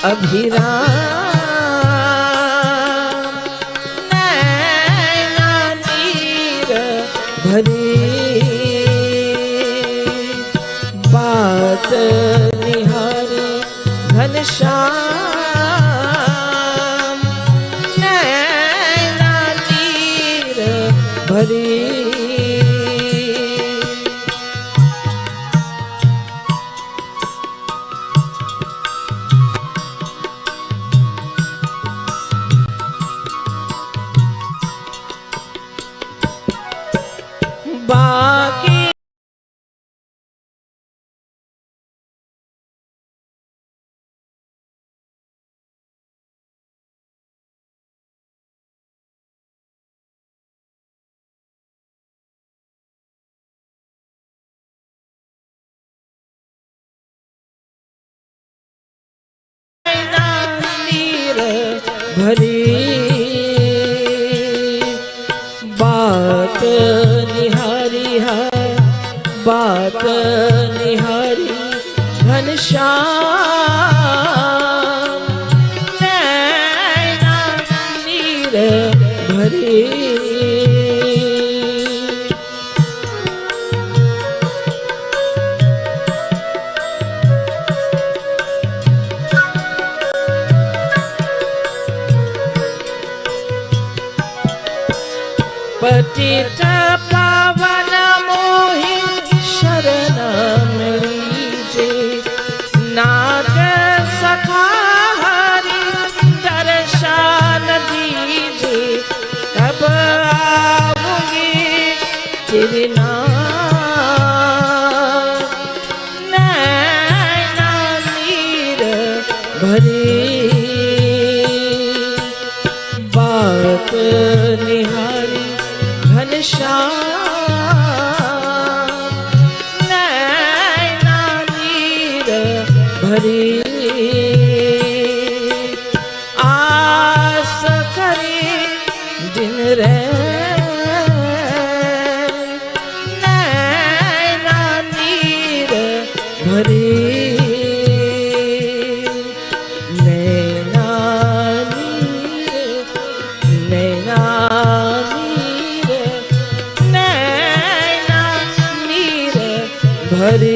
अभिराम नैना नीर भरी बात निहारी घनश्याम नैना नीर भरी बाकी नीर भरी बात निहारी है बात निहारी घनश्याम नैना नीर भरी पतित पावन मोहि शरण लीजे नाथ सखा हरि दर्शन दीजे कब आऊंगी तेरे नाम नैना नीर भरी बात निहारी घनश्याम नैना नीर भरी आस करे दिन रे नैना नीर भरी नैना नीर भरी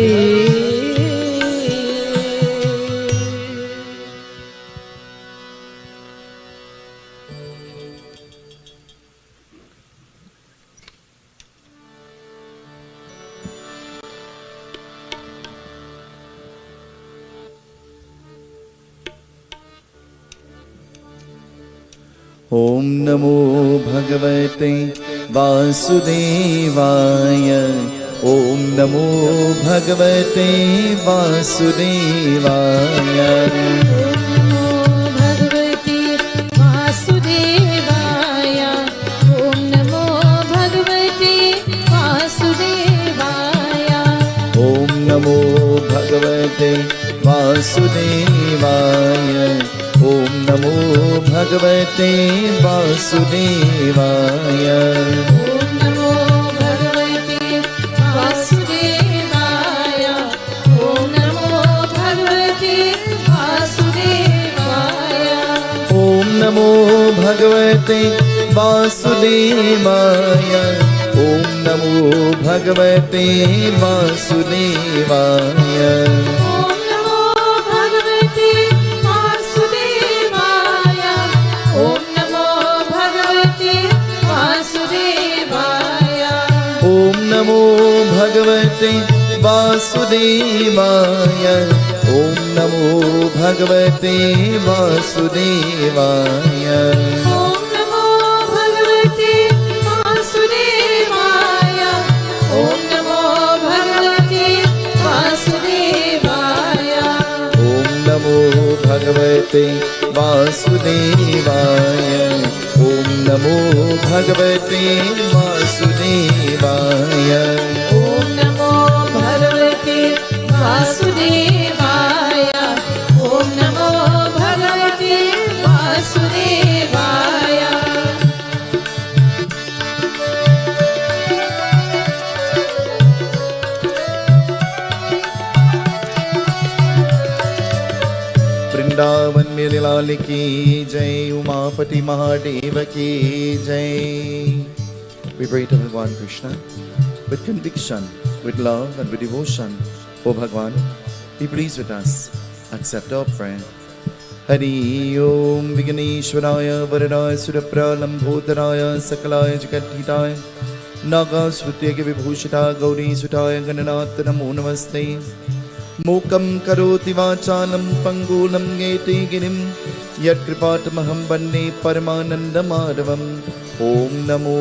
ओम नमो भगवते वासुदेवाय ओम नमो भगवते वासुदेवाय ओम नमो भगवते वासुदेवाय ओम नमो भगवते वासुदेवाय ओम नमो भगवते वासुदेवाय ओम नमो भगवते वासुदेवाय ओम नमो भगवते वासुदेवाय ओम नमो भगवते वासुदेवाय ओम नमो भगवते वासुदेवाय ओम नमो भगवते वासुदेवाय ओम नमो भगवते वासुदेवाय ओम नमो भगवते वासुदेवाय ओम नमो भगवते वासुदेवाय ओम नमो भगवते वासुदेवाय ओम नमो भगवते वासुदेवाय ओम नमो भगवते वासुदेवाय ओम नमो भगवते वासुदेवाय ओम नमो भगवते वासुदेवाय वृंदावन लाल की जय, उमापति महादेव की जय. We pray to Bhagwan Krishna with conviction, with love and with devotion. O Bhagwan, be pleased with us. Accept our prayer. Hari Om Vigneshwaraya Varadaya Surapralambhotaraya Sakalaya Jagatitaya Nagasrutya Vibhushita Gauri Sutaya Gananath Namo Namaste. Mukam Karoti Vachalam Pangulam Gete Girim Yat Kripatamaham Bande Paramananda Madhavam. Om Namo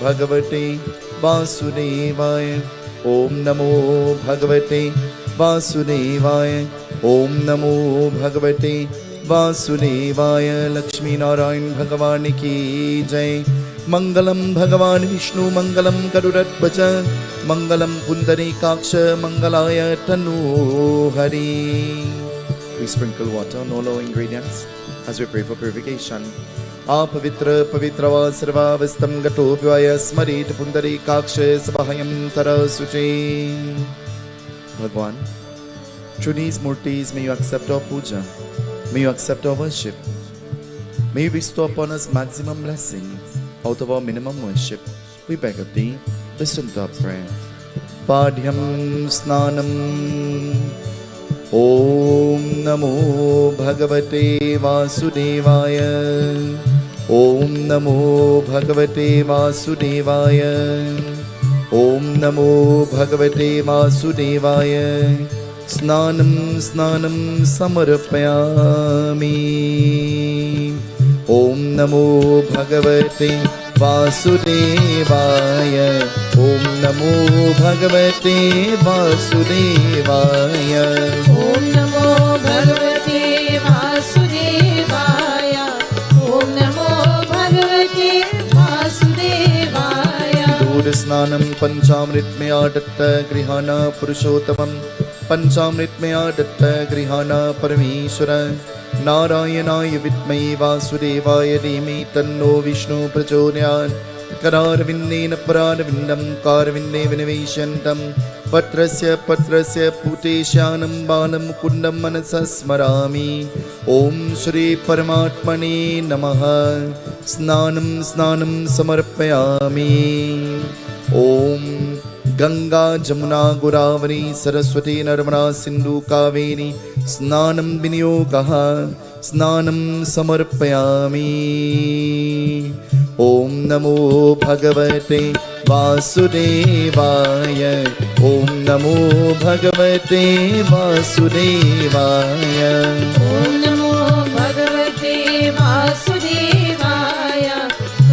Bhagavate Vasudevaya. Om Namo Bhagavate Vasudevaya. Om Namo Bhagavate Vasudevaya. Lakshmi Narayan Bhagavan ki jai. Mangalam Bhagavan Vishnu Mangalam Garudatvaja Mangalam Pundarikaksha Mangalaya Tanu Hari. We sprinkle water on all our ingredients as we pray for purification. Apavitra Pavitra Sarva Vastam Gato Vyaya Smarit Pundarikaksha Sabahayam Tara Suchi. Bhagwan, through these murtis may you accept our puja, may you accept our worship, may you bestow upon us maximum blessing out of our minimum worship. We beg of thee, listen to our prayer. Padhyam Snanam. Om Namo Bhagavate Vasudevaya. Om Namo Bhagavate Vasudevaya. Om Namo Bhagavate Vasudevaya. Snanam Snanam Samarpayami. Om Namo Bhagavate Vasudevaya. Om Namo Bhagavate Vasudevaya. Om Namo Bhagavate Vasudevaya. Om Namo Bhagavate Vasudevaya. Snanam Panchamrit me adatta grihana purushottamam. Panchamrit me adatta grihana parameshwara. Narayanaya vidmai Vasudevaya dhimi tanno Vishnu prachodayat. Kararvinnena paradvindam karvinne viniveshantam. Patrasya patrasya puteshyanam balam kundam manasasmarami. Om Shri Paramatmane Namaha. Snanam Snanam Samarpayami. Om Ganga Jamuna Godavari Saraswati Narmada Sindhu Kaveri. Snanam Vinyogaha. Snanam Samarpayami. Om Namo Bhagavate Vasudevaya. Om Namo Bhagavate Vasudevaya. Om Namo Bhagavate Vasudevaya.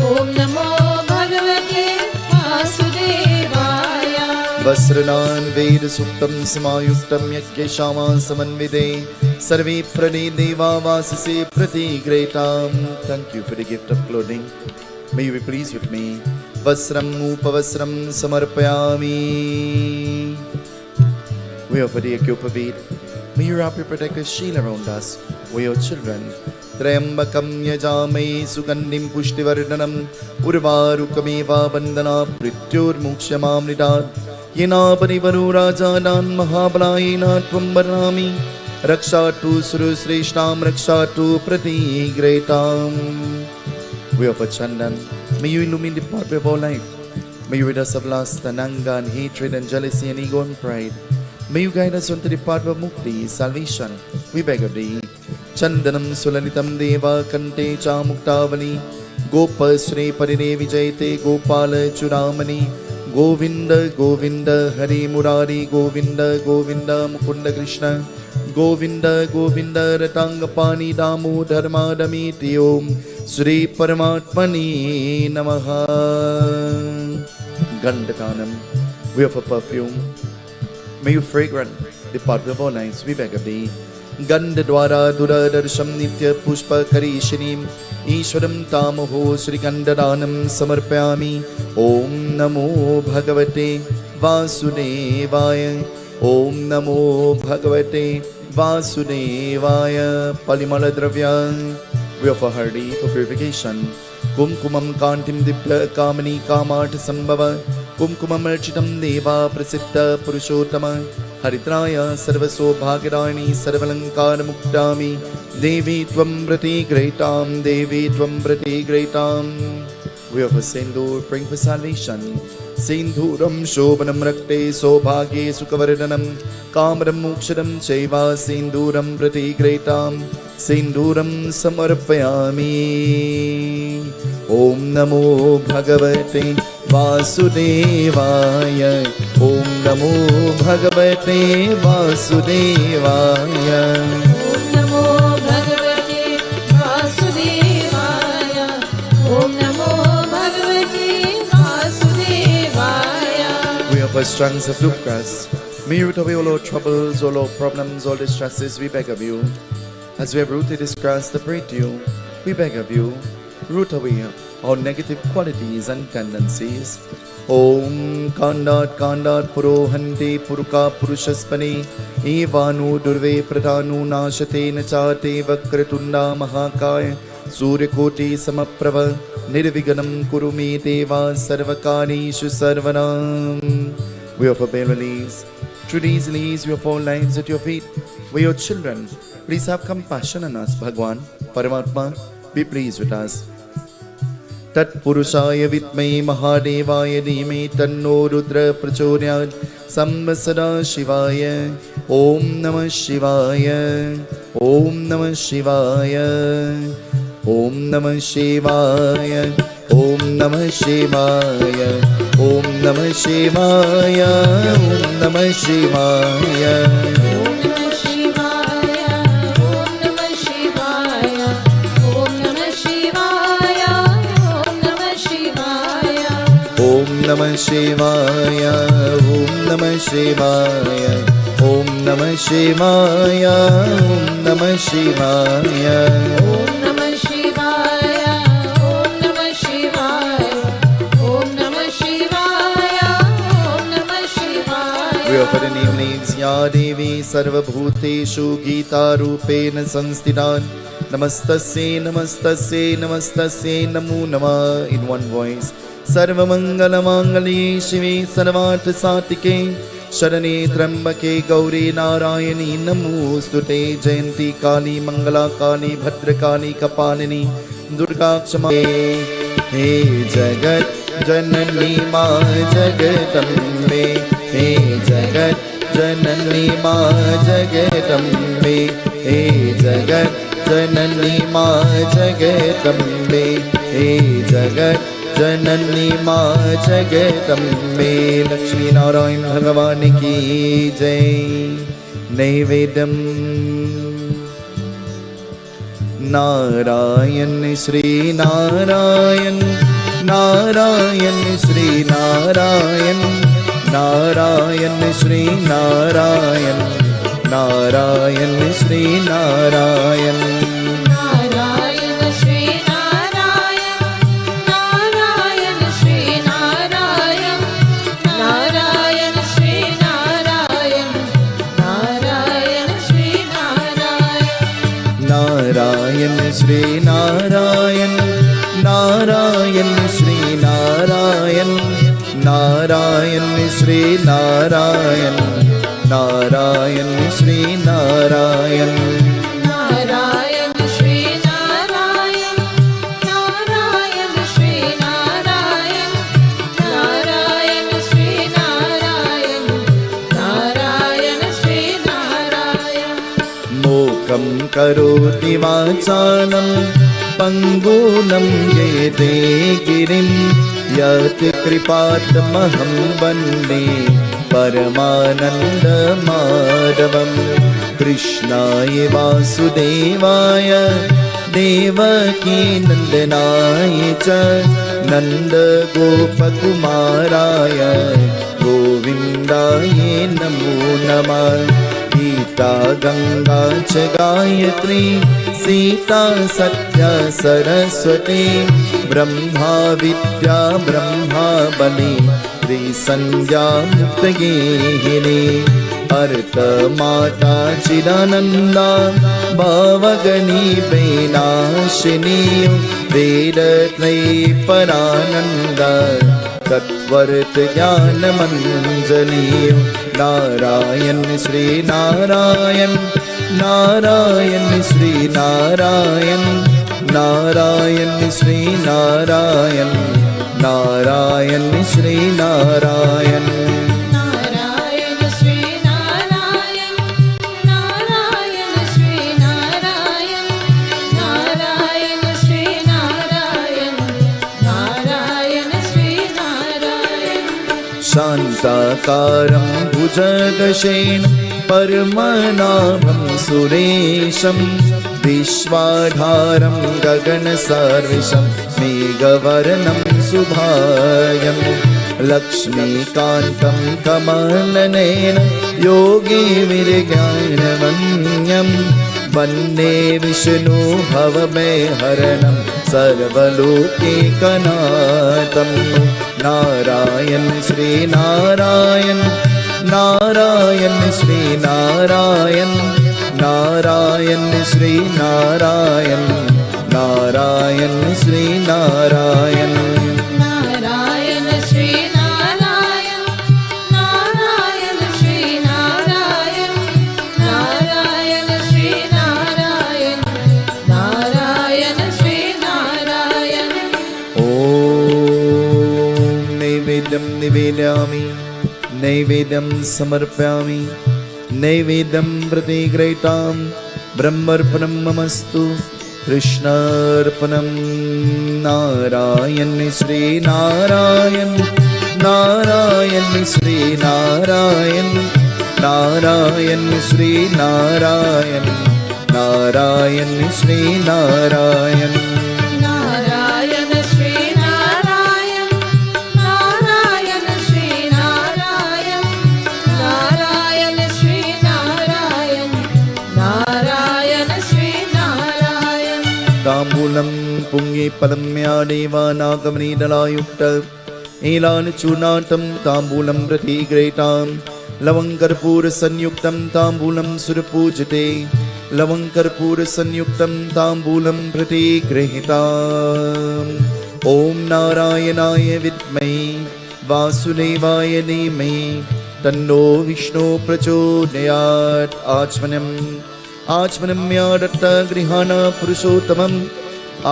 Om Namo Bhagavate Vasudevaya. Vasranan Veda Suktam Samayuktam Yajna Shama Samanvide Sarve Prane Deva Vasise Prati Gretam. Thank you for the gift of clothing. May you be pleased with me. Vasram Upavasram Samarpayami. We offer the Akyopavit. May you wrap your protective shield around us. We your children. Trayambakam Yajamai Sugandim Pushtivardhanam Urvarukamiva Vandana Prityur Mukshamamridat Yena Parivaru Rajadan Mahablayena Tvambarami Rakshatu Surusreshtam Rakshatu Prati Gretam. We offer Chandan. May you illumine the pathway of our life. May you rid us of lust and anger and hatred and jealousy and ego and pride. May you guide us onto the path of mukti, salvation. We beg of thee. Chandanam Sulalitam Deva Kante Chamuktavali Gopa Sri Parine Vijayate Gopala Churamani Govinda Govinda Hari Murari Govinda Govinda Mukunda Krishna Govinda Govinda Ratangapani Damu Dharma Damiti Om Sri Paramatmani Namaha. Gandakanam. We offer perfume. May you fragrant the pathway of our lives. We beg of thee. Gandadwara Duradarsham Nitya Pushpa Karishinim Ishwaram Tamaho Sri Gandadanam Samarpayami. Om Namo Bhagavate Vasudevaya. Om Namo Bhagavate Vasudevaya. Palimala Dravya. We offer hardi for purification. Kumkumam Kantim Dipla Kamani Kamat Sambhava. Kumkumam Architam Deva Prasiddha Purushottama. हरिद्राय सर्वसौभाग्यदायिनी सर्वालंकारमुक्तामि देवी त्वं प्रतिग्रहीतां देवी त्वं प्रतिग्रहीतां. We offer Sindur, praying for salvation. Sindhuram Shobhanam Rakte Sobhagye Sukhavardanam Kamaram Mokshadam Chaiva Sinduram Pratigretam Sinduram Samarpayami. Om Namo Bhagavate Vasudevaya. Om Namo Bhagavate Vasudevaya. Om Namo Bhagavate Vasudevaya. Om Namo For strands of Dukras, may you root away all our troubles, all our problems, all distresses, we beg of you. As we have rooted this grass to pray to you, we beg of you, root away our negative qualities and tendencies. Om Kandat Kandat Purohante Puruka Purushaspane Evanu Durve Pradhanu Nashate Nachate Vakratunda Mahakaya Suryakoti Samaprava Nirviganam Kurumi Deva Sarvakarishu Sarvanam. We offer bare leaves. Through these leaves, we offer our lives at your feet. We are your children. Please have compassion on us, Bhagwan. Paramatma, be pleased with us. Tat Purushaya Vitmai Mahadevaya Dhime Tanno Rudra Prachodayat Samvasada Shivaya. Om Namah Shivaya. Om Namah Shivaya. Om Namah Shivaya. Om Namah Shivaya. Om Namah Shivaya. Om Namah Shivaya. Om Namah Shivaya. Om Namah Shivaya. Om Namah Shivaya. Om Namah Shivaya. Om Namah Shivaya. Om Namah Shivaya. Om Namah Shivaya. Om Namah Shivaya. Om Namah Shivaya. Om Namah Shivaya. Om Namah Shivaya. Om Namah Shivaya. We offer the name names Ya Devi Sarva Bhuteshu Gita Rupena Sansthitan Namastasye Namastasye Namastasye Namo Namah in one voice. Sarva Mangala Mangali Shive Sarvartha Satike Sharane Trambake Gauri Narayani Namostute Jayanti Kali Mangala Kali Bhadrakali Kapalini Durga Kshama. Hey Jagat Janani Ma Jagatambe. Hey Jagat Janani Ma Jagatambe. Hey Jagat Janani Ma Jagatambe. Hey Jagat Janani Ma Jagatambe. Lakshmi Narayan Bhagavan ki jai. Naivedam Narayan Shri Narayan Narayan Shri Narayan Narayan Shri Narayan Narayan Shri Narayan Narayan Shri Narayan. Narayan Shri Narayan. Narayan Shri Narayan. Narayan Shri Narayan. Narayan Shri Narayan Narayan Shri Narayan Narayan Shri Narayan Narayan Shri Narayan Narayan Shri Narayan. Narayan Shri Narayan. Narayan Shri Narayan. Narayan Shri Narayan. Mokam karoti vachalam pangulam yete girim yat kripatamaham vande paramananda madhavam. Krishnaya Vasudevaya Devaki Nandanaya cha Nanda Gopakumaraya Govindaya Namo Namah. Gita Ganga cha Gayatri Sita Satya Saraswati Brahma Vidya Brahma Bali Sandhya Muktagihini Artha Mata Chidananda Bhavagani Venashini Vedatlai Parananda Tatvarat Jnana Manjani Narayan Shri Narayan Narayan Shri Narayan Narayan Shri Narayan Narayan Shri Narayan Narayan Shri Narayan Narayan Shri Narayan Narayan Shri Narayan Narayan Shri Narayan शान्ताकारं भुजगशेन परमनाभं सुरेशं विश्वाधारं गगनसर्विशं मेघवर्णं शुभायं लक्ष्मीकान्तं कमलनयन योगिविर्ज्ञानमन्यं वन्दे विष्णु भवभयहरणं सर्वलोकैकनाथं नारायण श्री नारायण नारायण श्री नारायण नारायण श्री नारायण नारायण श्री नारायण नारायण श्री नारायण नारायण श्री नारायण नारायण श्री नारायण नारायण श्री नारायण ॐ नैवेद्यं निवेदयामि नैवेद्यं समर्पयामि नैवेद्यं प्रतिगृहीतां ब्रह्मर्पणं ममस्तु कृष्णार्पणं नारायण श्री नारायण नारायण श्री नारायण नारायण श्री नारायण नारायण श्री नारायण नारायण श्री नारायण नारायण श्री नारायण नारायण श्री नारायण नारायण श्री नारायण ताम्बूलं पुङ्गे पदम्या देवानागमनीदलायुक्त एलानचूर्णातं ताम्बूलं प्रतिगृहीतां लवङ्गर्पूरसंयुक्तं ताम्बूलं सुरपूजिते लवङ्गर्पूरसंयुक्तं ताम्बूलं प्रतिगृहीताम् ॐ नारायणाय विद्महे वासुदेवाय धीमहि तन्नो विष्णु प्रचोदयात् आचमनं या दत्तगृहाण पुरुषोत्तमम्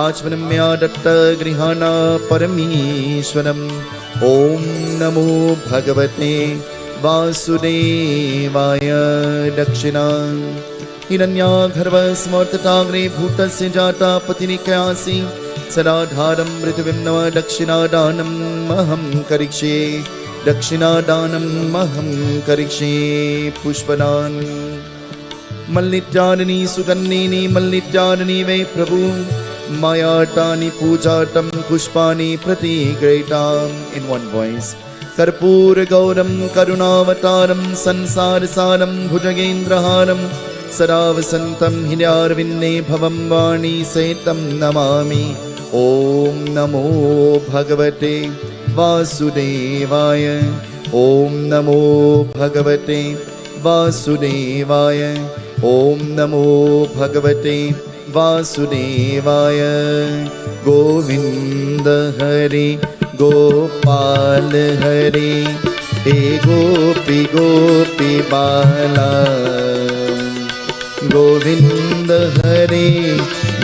आचमनं या दत्तगृहाण परमेश्वरम् ॐ नमो भगवते वासुदेवाय दक्षिणा हिरण्यागर्भस्मर्तताग्रे भूतस्य जाता पतिनिकयासि सदाधारं मृत्युविं नव दक्षिणादानम् अहं करिष्ये दक्षिणादानम् अहं करिष्ये पुष्पदान मल्लित्यादिनी सुगन्धिनी मल्लित्यादिनी वै प्रभु मायाटानि पूजाटं पुष्पाणि प्रतिगृहीताम् in one voice कर्पूरगौरं करुणावतारं संसारसारं भुजगेन्द्रहारं सदा वसन्तं हृदयारविन्दे भवं वाणी सहितं नमामि ॐ नमो भगवते वासुदेवाय ॐ नमो भगवते वासुदेवाय ॐ नमो भगवते वासुदेवाय गोविन्द हरे गोपाल हरे हे गोपी गोपी बाला गोविन्द हरे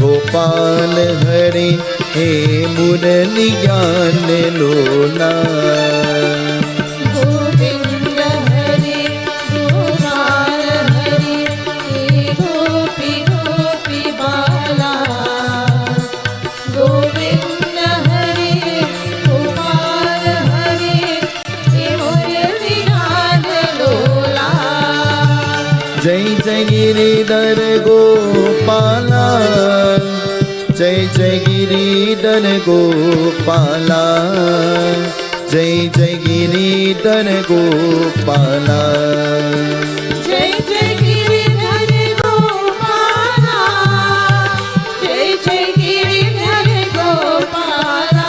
गोपाल हरे हे मुरली ज्ञान लोला गोविंद हरे गोपाल हरे हे गोपी गोपी बाला गोविंद हरे गोपाल हरे हे मुरली ज्ञान लोला जय जय गिरिधर गोपाला जय जय गिरिधर गोपाला जय जय गिरिधर गोपाला जय जय गिरिधर गोपाला जय जय गिरिधर गोपाला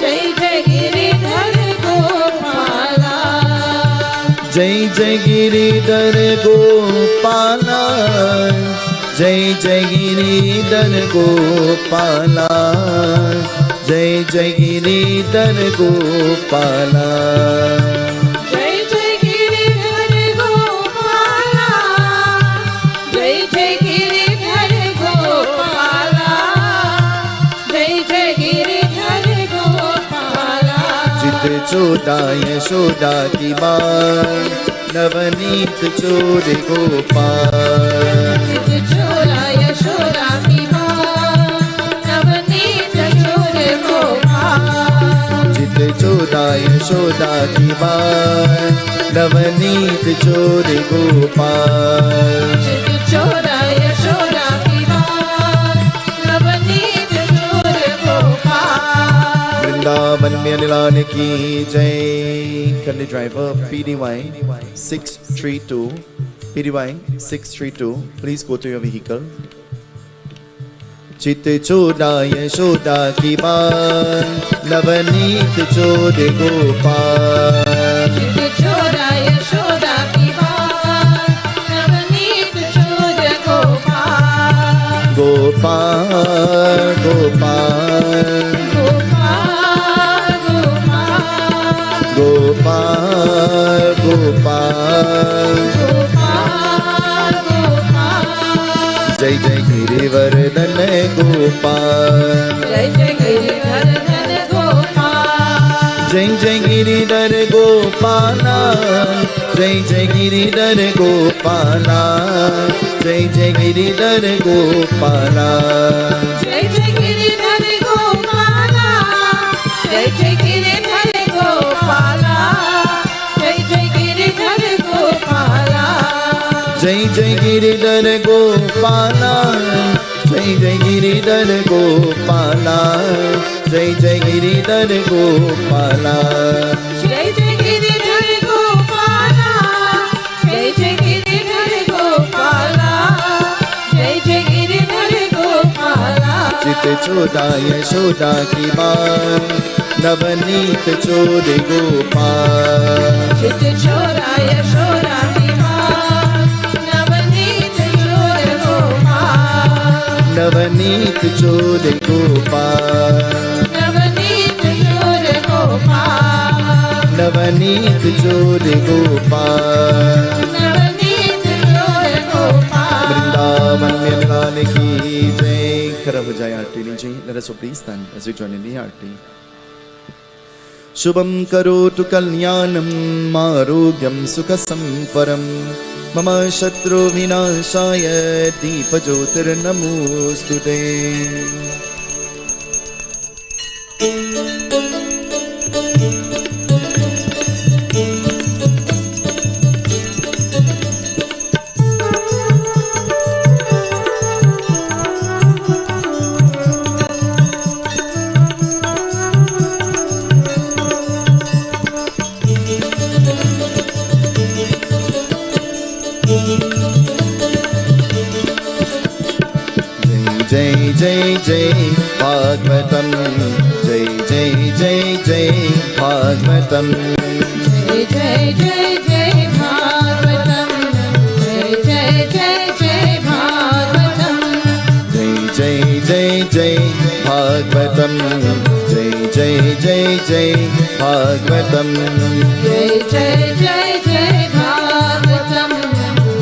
जय जय गिरिधर गोपाला जय जय गिरिधर गोपाला जय जय गिरिधर गोपाला जय जय गिरिधर गोपाला जय जय चित चोदा यशोदा की माँ नवनीत चोर गोपाल चित चोरा यशोदा की माँ नवनीत चोर गोपाल चित चोदा यशोदा की माँ नवनीत चोर गोपाल चित चोरा यशोदा की माँ नवनीत चोर गोपाल वृंदावन में निलान की जय। Can the driver PDY 632 PDY 632 please go to your vehicle. चित चोदा यशोदा की माँ नवनीत चोर गोपाल चित चोरा यशोदा की माँ नवनीत चोर गोपाल गोपाल गोपाल गोपाल गोपाल गोपाल गोपाल जय जय गिरिवर्धन गोपाल जय जय गिरिधर गोपाल जय जय गिरिधर गोपाला जय जय गिरिधर गोपाला जय जय गिरिधर गोपाला जय जय गिरिधर गोपाला जय जय गिरिधर गोपाला जय जय गिरिधर गोपाला जय जय गिरिधर गोपाला जय जय गिरिधर गोपाला जय जय गिरिधर गोपाला जय जय गिरिधर गोपाला जय जय गिरिधर गोपाला जय जय गिरिधर गोपाला चित चोदा यशोदा की माँ नवनीत चोर गोपाल चित चोरा यशोदा की माँ नवनीत चोर गोपाल नवनीत चोर गोपाल नवनीत चोर गोपाल नवनीत चोर गोपाल नवनीत चोर गोपाल वृंदावन में लाल की जय। खड़ा हो जाए आरती लीजिए। Let us all please stand as we join in the आरती। शुभं करोतु कल्याणम् आरोग्यं सुखसम्पदं मम शत्रुविनाशाय दीपज्योतिर्नमोऽस्तुते। जय जय जय भागवतम जय जय जय जय भागवतम जय जय जय जय भागवतम जय जय जय जय भागवतम जय जय जय जय भागवतम जय जय जय जय भागवतम जय जय जय जय भागवतम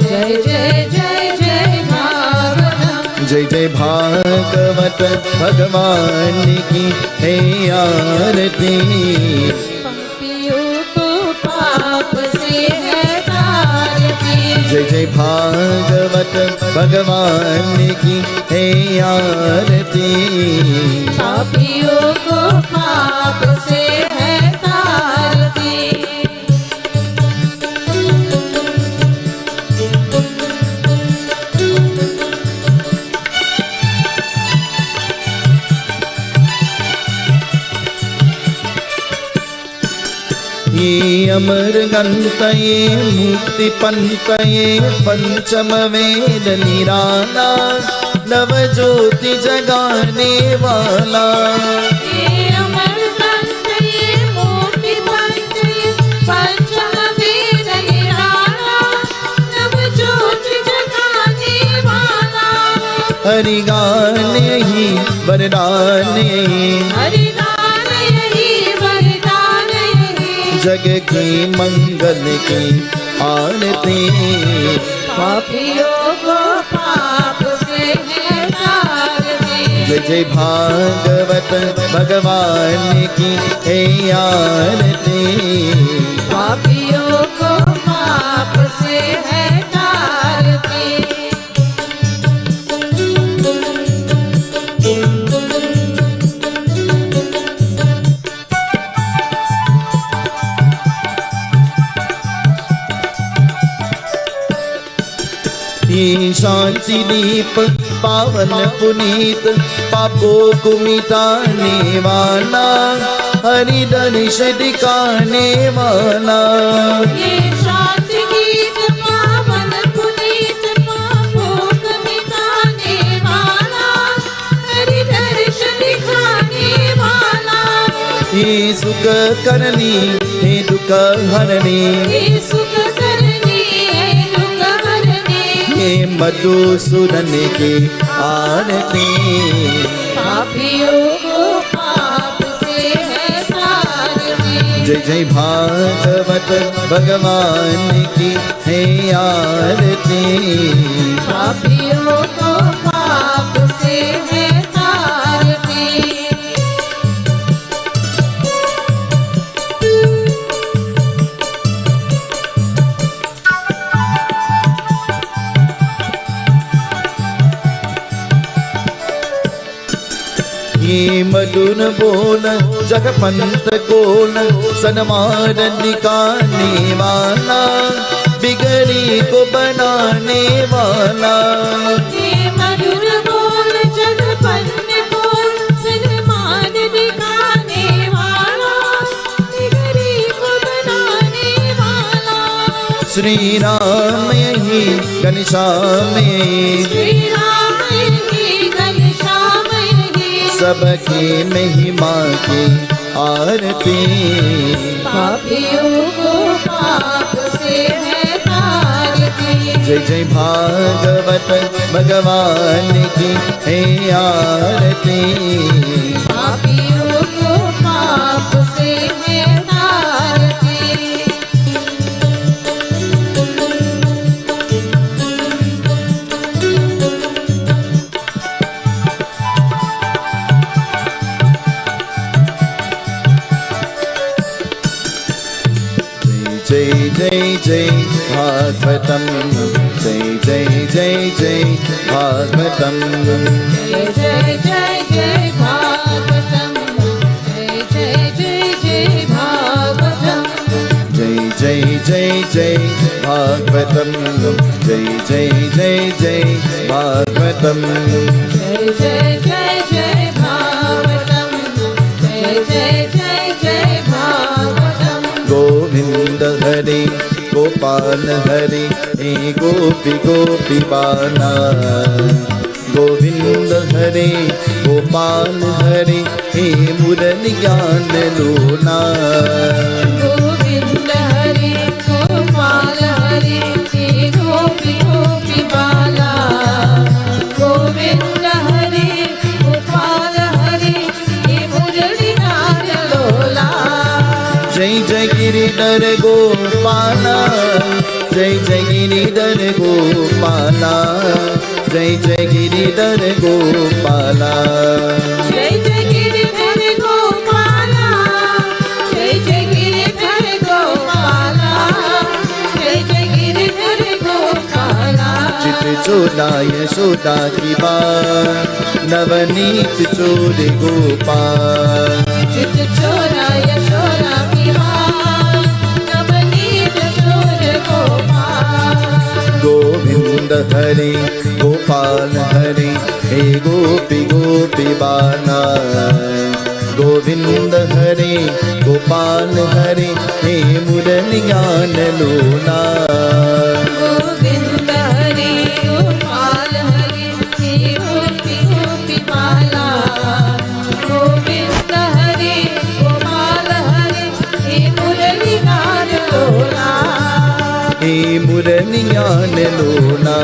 जय जय जय जय भागवतम जय जय भागवत भगवान की है आरती पंक्तियों को पाप से है तारती जय जय भागवत भगवान की है आरती पापियों को पाप से है तारती ये अमर गंतये मुक्ति पंतये पंचम वेद निराला नव ज्योति जगाने वाला ये अमर ग्रंथ ये मोक्ति पंथ ये पंचम वेद निराला नव ज्योति जगाने वाला हरि गान यही वरदान यही हरिदान यही वरदान यही जग की मंगल की आरती पापियों को पाप से है तारती जय जय भागवत भगवान की है आरती। पापियों को पाप से है तारती। ये शांति दीप पावन पुनीत पापों को मिटाने वाला, हरि दर्श दिखाने वाला। ये शांति गीत पावन पुनीत पापों को मिटाने वाला, हरि दर्श दिखाने वाला। ये सुख करनी है दुख हरनी, ये सुख करनी है दुख हरनी। ये मधुसूदन की आरती। पापियों को पाप से है तारती। जय जय भागवत भगवान की है आरती। पापियों को पाप से है तारती। ये मधुर बोल जगपंत कोल, सन्मान दिखाने वाला, बिगड़ी को बनाने वाला। ये मधुर बोल जगपंत कोल, सन्मान दिखाने वाला, बिगड़ी को बनाने वाला। श्री राम यही घनश्याम यही, श्री राम यही घनश्याम यही। सबकी महिमा की आरती। पापियों को पाप से है तारती। जय जय भागवत भगवान की है आरती। पापियों को पाप से है तारती। जय जय जय भागवतम, जय जय जय जय भागवतम। जय जय जय जय भागवतम। जय जय जय जय भागवतम। जय जय जय जय भागवतम, जय जय जय जय भागवतम। जय जय जय जय भागवतम। जय जय जय जय भागवतम। गोविंद हरे गोपाल हरे, हे गोपी गोपी बाला। गोविंद हरे गोपाल हरे, हे मुरली ज्ञान लोना। गोविंद हरे गोपाल हरे, हे गोपी गोपी बाला। गोविंद हरे गोपाल हरे, हे मुरली ज्ञान लोला। जय जय गिरिधर गोपाला, जय जय गिरिधर गोपाला, जय जय गिरिधर गोपाला। जय जय गिरिधर गोपाला। जय जय गिरिधर गोपाला। जय जय गिरिधर गोपाला। चित चोला यशोदा की बात, नवनीत चोर गोपाल। चित चोरा यशोदा की बात, नवनीत चोर गोपाल। गोविंद हरे गोपाल हरे, हे गोपी गोपी बाला। गोविंद हरे गोपाल हरे, हे मुरली ज्ञान लोना। गोविंद हरे गोपाल हरे, हे गोपी गोपी बाला। गोविंद हरे गोपाल हरे, हे मुरली ज्ञान लोला। हे मुरली ज्ञान लोना।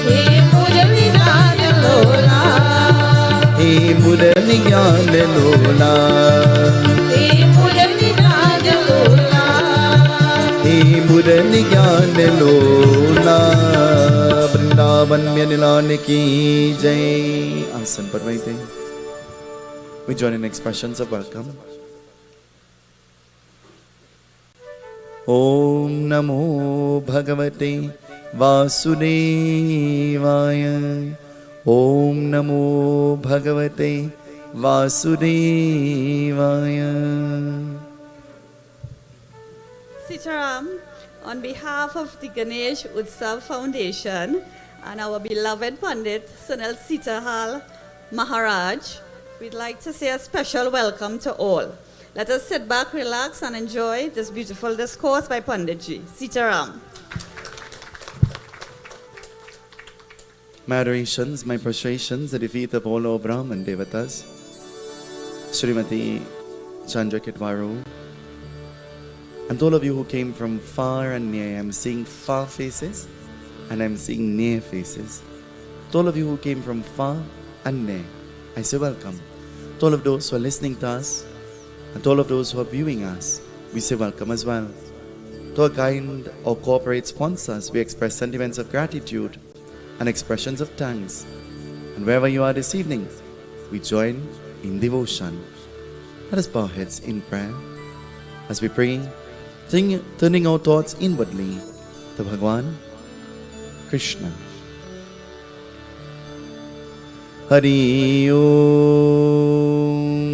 हे मुरली ज्ञान लोला। हे मुरली ज्ञान लोना। हे मुरली ज्ञान लोला। हे मुरली ज्ञान लोना। वृंदावन वृंदावन निलान की जय। आसन पर बैठे। We join in expressions of welcome. Om Namo Bhagavate Vasudevaya. Om Namo Bhagavate Vasudevaya. Sitaram, on behalf of the Ganesh Utsav Foundation and our beloved Pandit Sunil Seetahal Maharaj, we'd like to say a special welcome to all. Let us sit back, relax, and enjoy this beautiful discourse by Panditji. Sitaram. My adorations, my prostrations at the feet of all our Brahman Devatas, Srimati Chandra Kitwaru, and all of you who came from far and near. I'm seeing far faces and I'm seeing near faces. To all of you who came from far and near, I say welcome. To all of those who are listening to us and to all of those who are viewing us, we say welcome as well. To our kind or corporate sponsors, we express sentiments of gratitude and expressions of thanks. And wherever you are this evening, we join in devotion. Let us bow our heads in prayer as we pray, turning our thoughts inwardly to Bhagwan Krishna. Hari Om.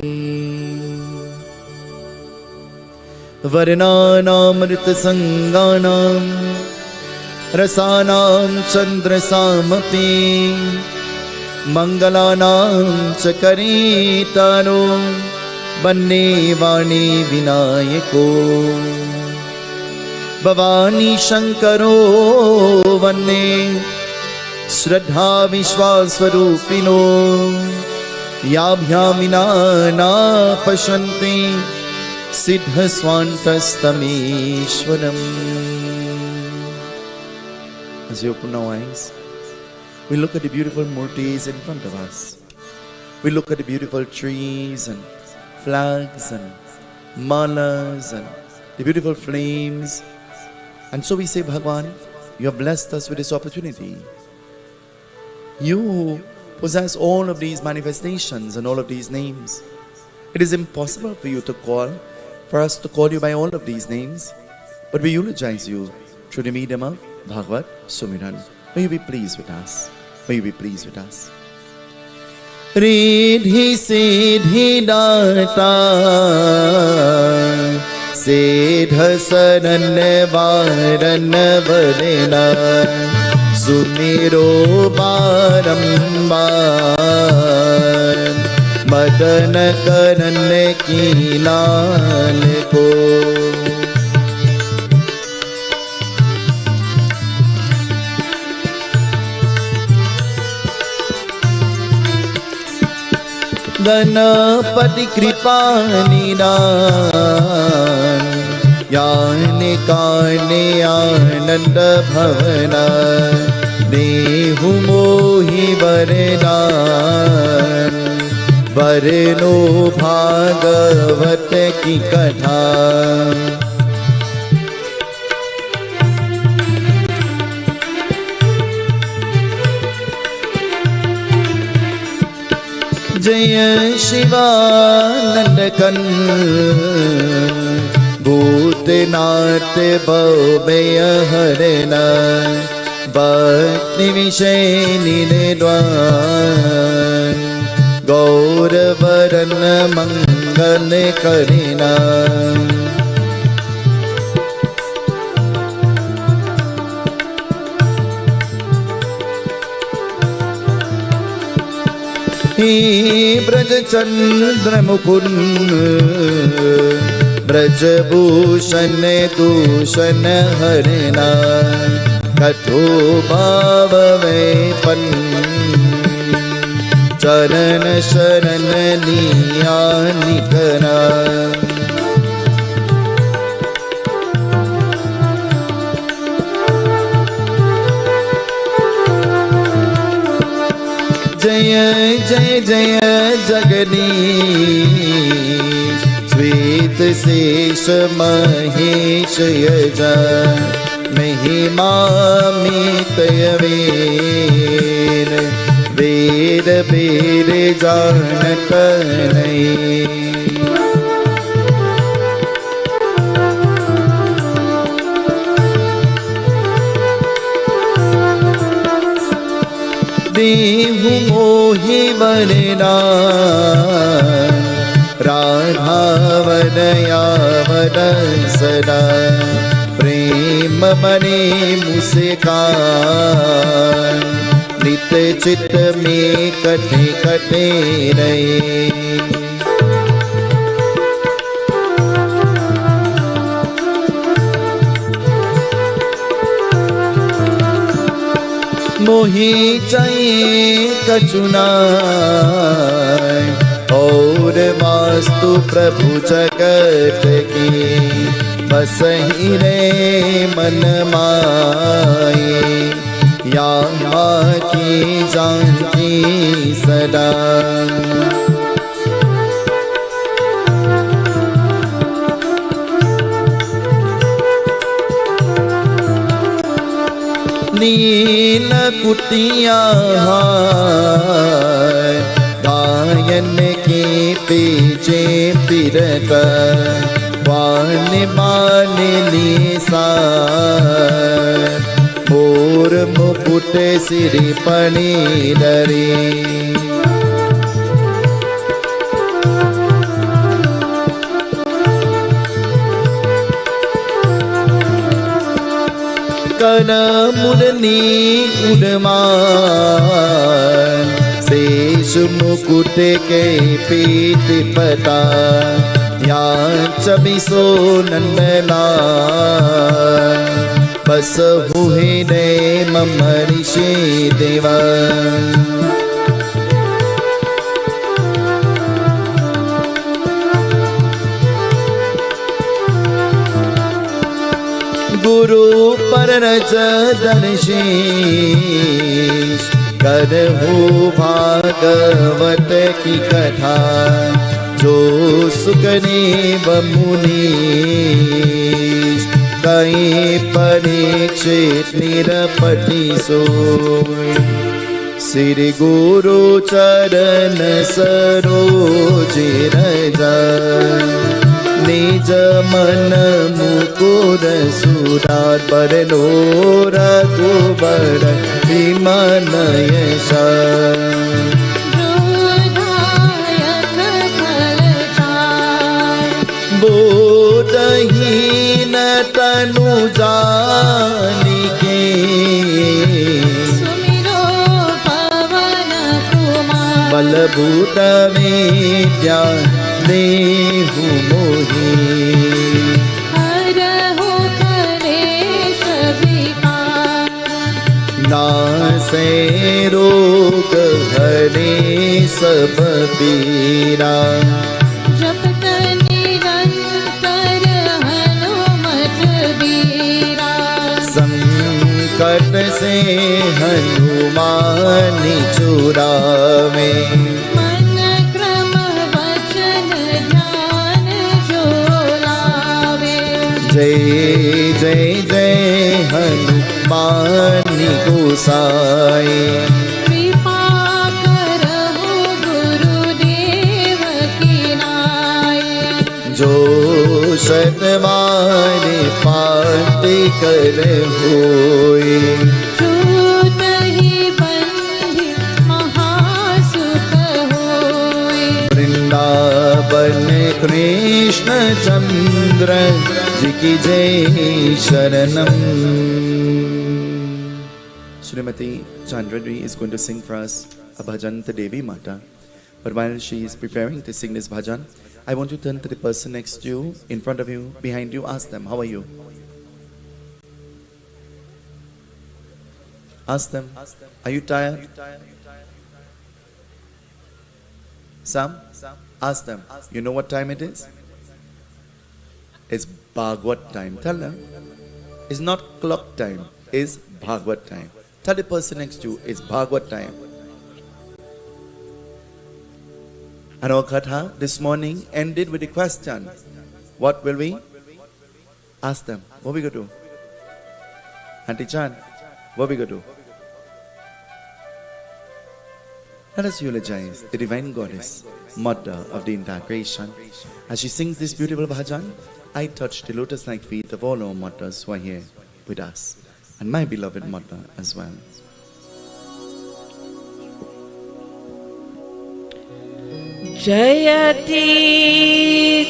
Varnanam Rita Sanganam Rasanam Chandra Samapi Mangalanam Chakaritano Banne Vani Vinayako Bhavani Shankaro Vanne Shraddha Vishwaswarupino Yabhyamina na pashanti Siddha Swantastamishwaram. As we open our eyes, we look at the beautiful murtis in front of us. We look at the beautiful trees and flags and malas and the beautiful flames. And so we say, Bhagwan, you have blessed us with this opportunity. You who possess all of these manifestations and all of these names. It is impossible for you to call, for us to call you by all of these names. But we eulogize you through the medium of Bhagwat Sumiran. May you be pleased with us. May you be pleased with us. Riddhi Siddhi Data Siddha Saranna Varana Varena Sumiro Barambar Madan Karan Ki Lal Ko Ganapati Kripa Nidan Yane Kane Ananda Bhavana Nehu Mohi Varedan Vareno Bhagavat Ki Katha Jaya Shivanand Kan Bhutnath Bhavya Harena Bhakti Visheni Nidwan Gauravaran Mangal Karina He Braj Chandra Mukund Braj Bhushan Dushan Harina Katho Bhavave Pan Charan Sharan Liya Nikana Jaya Jaya Jaya Jagadish Sweet Sesh Mahesh Yaja महिमामितयवेन वेद वेद जानत नहीं। देहु मोहि वरना राधावनया वदसदा प्रेम मने मुस्का नित चित में कटे कटे रहे। मोहि चाहिए कचुना और वास्तु प्रभु जगत की बस ही रे मन माए या की जानती सदा। नील कुटिया गायन के पीछे फिरत वान मान लीसा मोर मुकुट सिर पनी डरे। कर मुरली उड़मान शेष मुकुट के पीठ पता या चबिसो नंदलाल बस हुए ने मम ऋषि देवा। गुरु पर रज दर्शीष करहु भागवत की कथा जो सुखदेव मुनीश कई परीक्षित निरपति सोई। श्री गुरु चरण सरोज रजा निज मन मुकुर सुरात बरनो रघुबर विमन यशा। बोधहीन तनु जानिके सुमिरो पवन कुमार बलभूत विद्या देहु मोहि। हरहु कलेश विकार नासे रोग हरे सब पीरा जपत निरंतर हनुमत बीरा। संकट से हनुमान छुड़ावे मन क्रम वचन ध्यान जो लावे। जय जय जय हनुमान गोसाई। कृपा करहु गुरुदेव की नाय जो शतवार पाठ कर होए छूत ही बंधि महासुख होए। वृंदावन कृष्ण चंद्र जी की जय शरणम। Srimati Chandradri is going to sing for us a bhajan to Devi Mata. But while she is preparing to sing this bhajan, I want you to turn to the person next to you, in front of you, behind you. Ask them, how are you? Ask them, are you tired? Sam? Ask them, you know what time it is? It's Bhagwat time. Tell them, it's not clock time, it's Bhagwat time. Tell the person next to you, it's Bhagwat time. And our katha this morning ended with a question. What will we ask them? What are we going to do? Auntie Chan, what we going to do? Let us eulogize the divine goddess, mother of the entire creation. As she sings this beautiful bhajan, I touch the lotus-like feet of all our mothers who are here with us, and my beloved mother as well. Jayati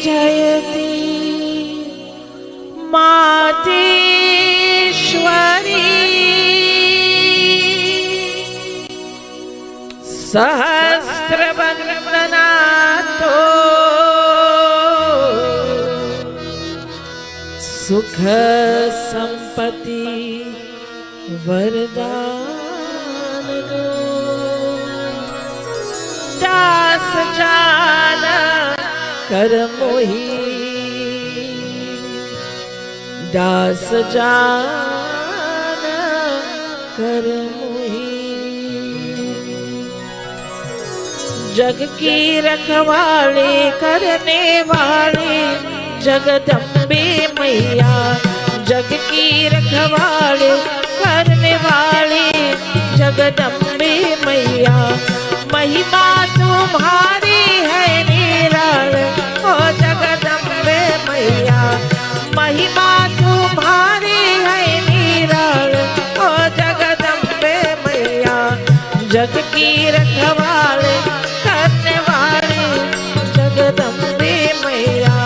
Jayati Mateshwari Sahasrabandanato Sukha Sampati Vardana Das Jana Karamohi Das Jana Karamohi जग की रखवाली करने वाली जगदम्बे मैया जग की रखवाली करने वाली जगदम्बे मैया महिमा तुम्हारी है निराल ओ जगदम्बे मैया महिमा तुम्हारी है निराल ओ जगदम्बे मैया जग की रखवाली करने वाली जगदम्बे मैया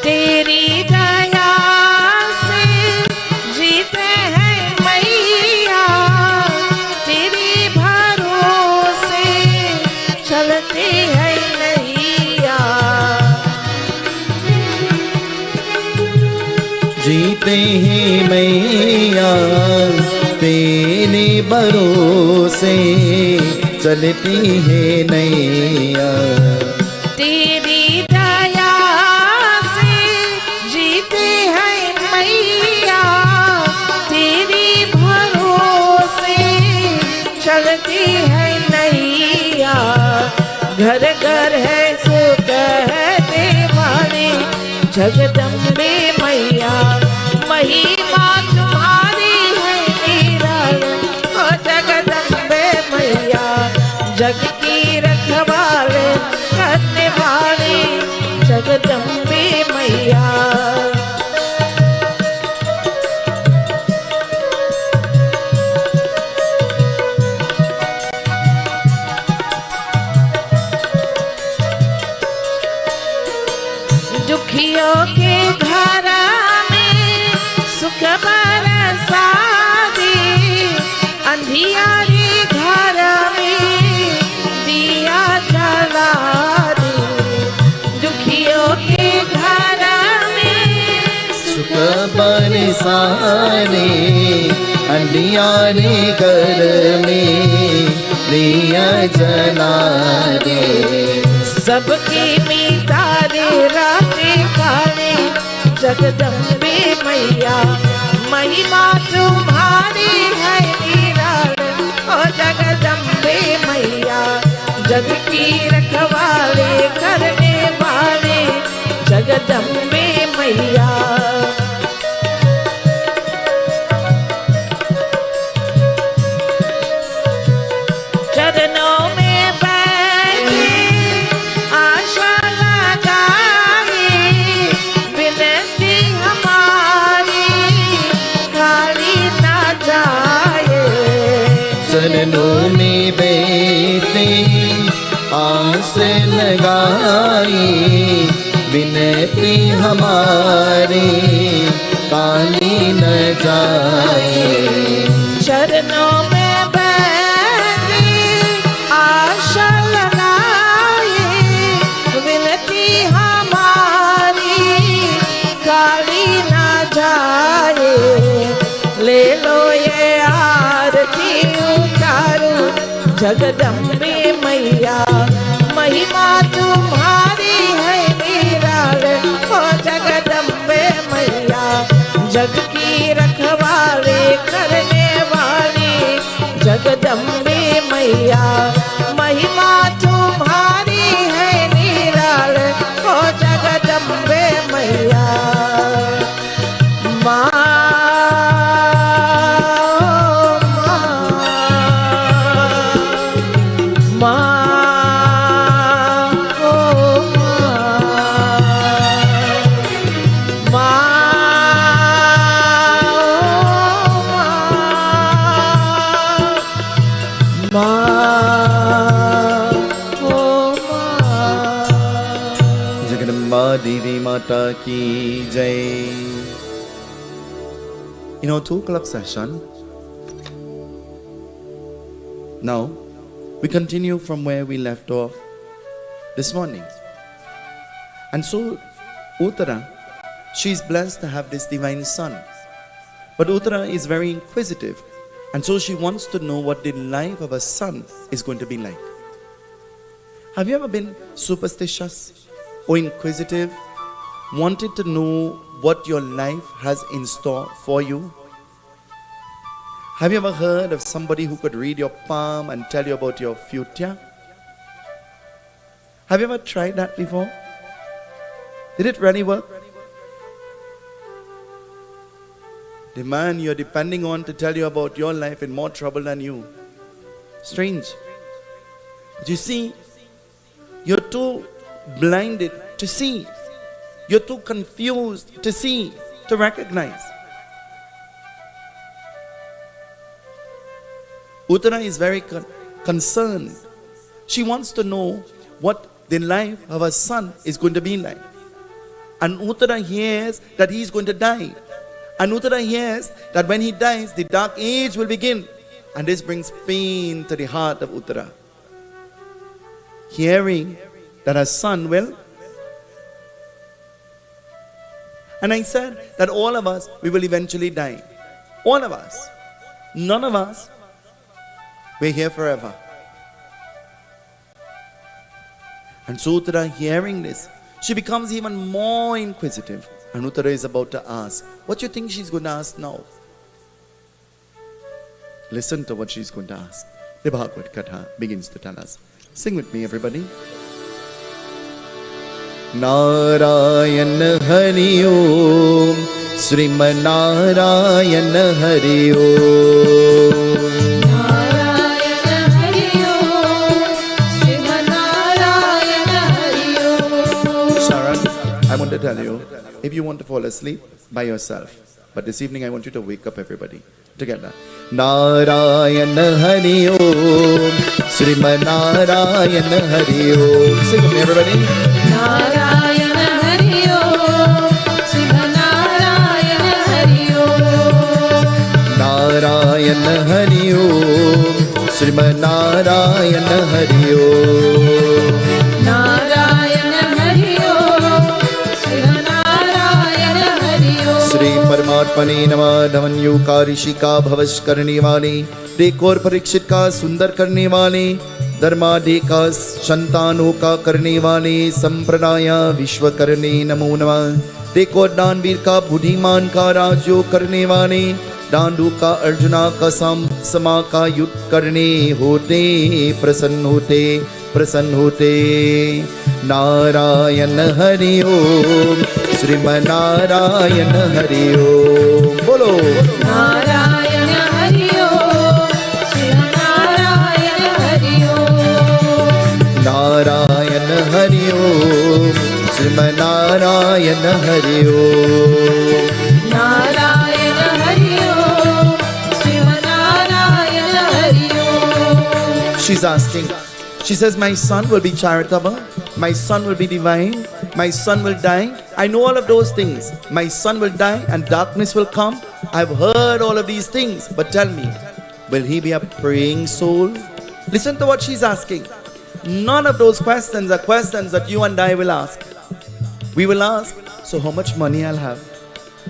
तेरी दया से जीते हैं मैया तेरी भरोसे चलती है जीते हैं मैया तेरे भरोसे चलती है नैया तेरी दया से जीते हैं मैया तेरी भरोसे चलती है नैया घर घर है सो कहने वाली जगदम्बे मैया महिमा तुम्हारी है निराल ओ जगदम्बे मैया जग की रखवाले करने वाली जगदम्बे मैया दुखियों के घर में सुख बरसा दे अंधियारे घर में दिया जला दे दुखियों के घर में सुख बरसाने अंधियारे घर में दिया जला दे सबकी मीता दे राते काले जगदम्बे मैया महिमा तुम्हारी है निराल ओ जगदम्बे मैया जग की रखवाले करने वाले जगदम्बे मैया चरणों में बैठे आशा लगाए विनती हमारी खाली ना जाए चरणों में बैठे आस लगाई विनती हमारी काली न जाए चरणों में बैठे आशा लगाए विनती हमारी काली ना जाए ले लो ये आरती उतारो जगदम्बे मैया महिमा तुम्हारी है निराल ओ जगदम्बे मैया जग की रखवाली करने वाली मैया, महिमा तुम्हारी है निराल, हो जगदम्बे मैया। माँ देवी माता की जय। In our 2 o'clock session, now we continue from where we left off this morning. And so Uttara, she is blessed to have this divine son. But Uttara is very inquisitive, and so she wants to know what the life of a son is going to be like. Have you ever been superstitious or inquisitive, wanted to know what your life has in store for you? Have you ever heard of somebody who could read your palm and tell you about your future? Have you ever tried that before? Did it really work? The man you're depending on to tell you about your life in more trouble than you. Strange. But you see, you're too blinded to see. You're too confused to see, to recognize. Uttara is very concerned. She wants to know what the life of her son is going to be like. And Uttara hears that he is going to die. And Uttara hears that when he dies, the dark age will begin. And this brings pain to the heart of Uttara. Hearing that her son will. And I said that all of us, we will eventually die. All of us. None of us, we're here forever. And so Uttara, hearing this, she becomes even more inquisitive. And Uttara is about to ask, what do you think she's going to ask now? Listen to what she's going to ask. The Bhagwat Katha begins to tell us. Sing with me, everybody. Narayan Hari Om, Sriman Narayan Hari Om. I want to tell you, if you want to fall asleep, by yourself. But this evening I want you to wake up everybody together. Narayana Hari Om, Sriman Narayana Hari Om. Sing with me, everybody. Narayana Hari Om, Sriman Narayana Hari Om. Narayana Hari Om, Sriman Narayana Hari Om. Narayana Hari Om, Sriman Narayana Hari Om. Shri Paramatmane Namah Dhamanyu ka Rishi ka Bhavash karne wale, देखो और परीक्षित का सुंदर करने वाले, धर्मादि का संतानों का करने वाले, संप्रदाय विश्व करने नमो नमः। देखो दानवीर का बुद्धिमान का राजयोग करने वाले, दांडू का अर्जुना का समा का युद्ध करने होते, प्रसन्न होते। नारायण हरि ओम, श्रीमन नारायण हरि ओम। बोलो नारायण हरि ओम, श्रीमन नारायण हरि ओम। नारायण हरि ओम, श्रीमन नारायण हरि ओम। नारायण हरि ओम, श्रीमन नारायण हरि ओम। She's asking, she says, my son will be charitable, my son will be divine, my son will die. I know all of those things. My son will die and darkness will come. I've heard all of these things. But tell me, will he be a praying soul? Listen to what she's asking. None of those questions are questions that you and I will ask. We will ask, so how much money I'll have?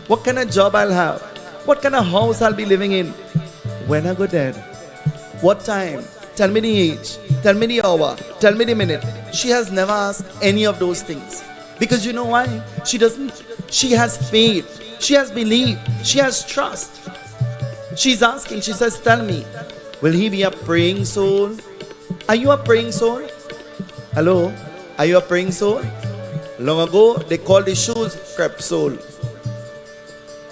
What kind of job I'll have? What kind of house I'll be living in? When I go dead? What time? Tell me the age. Tell me the hour. Tell me the minute. She has never asked any of those things. Because you know why? She has faith. She has belief. She has trust. She's asking, she says, tell me, will he be a praying soul? Are you a praying soul? Hello? Are you a praying soul? Long ago, they called the shoes crept soul.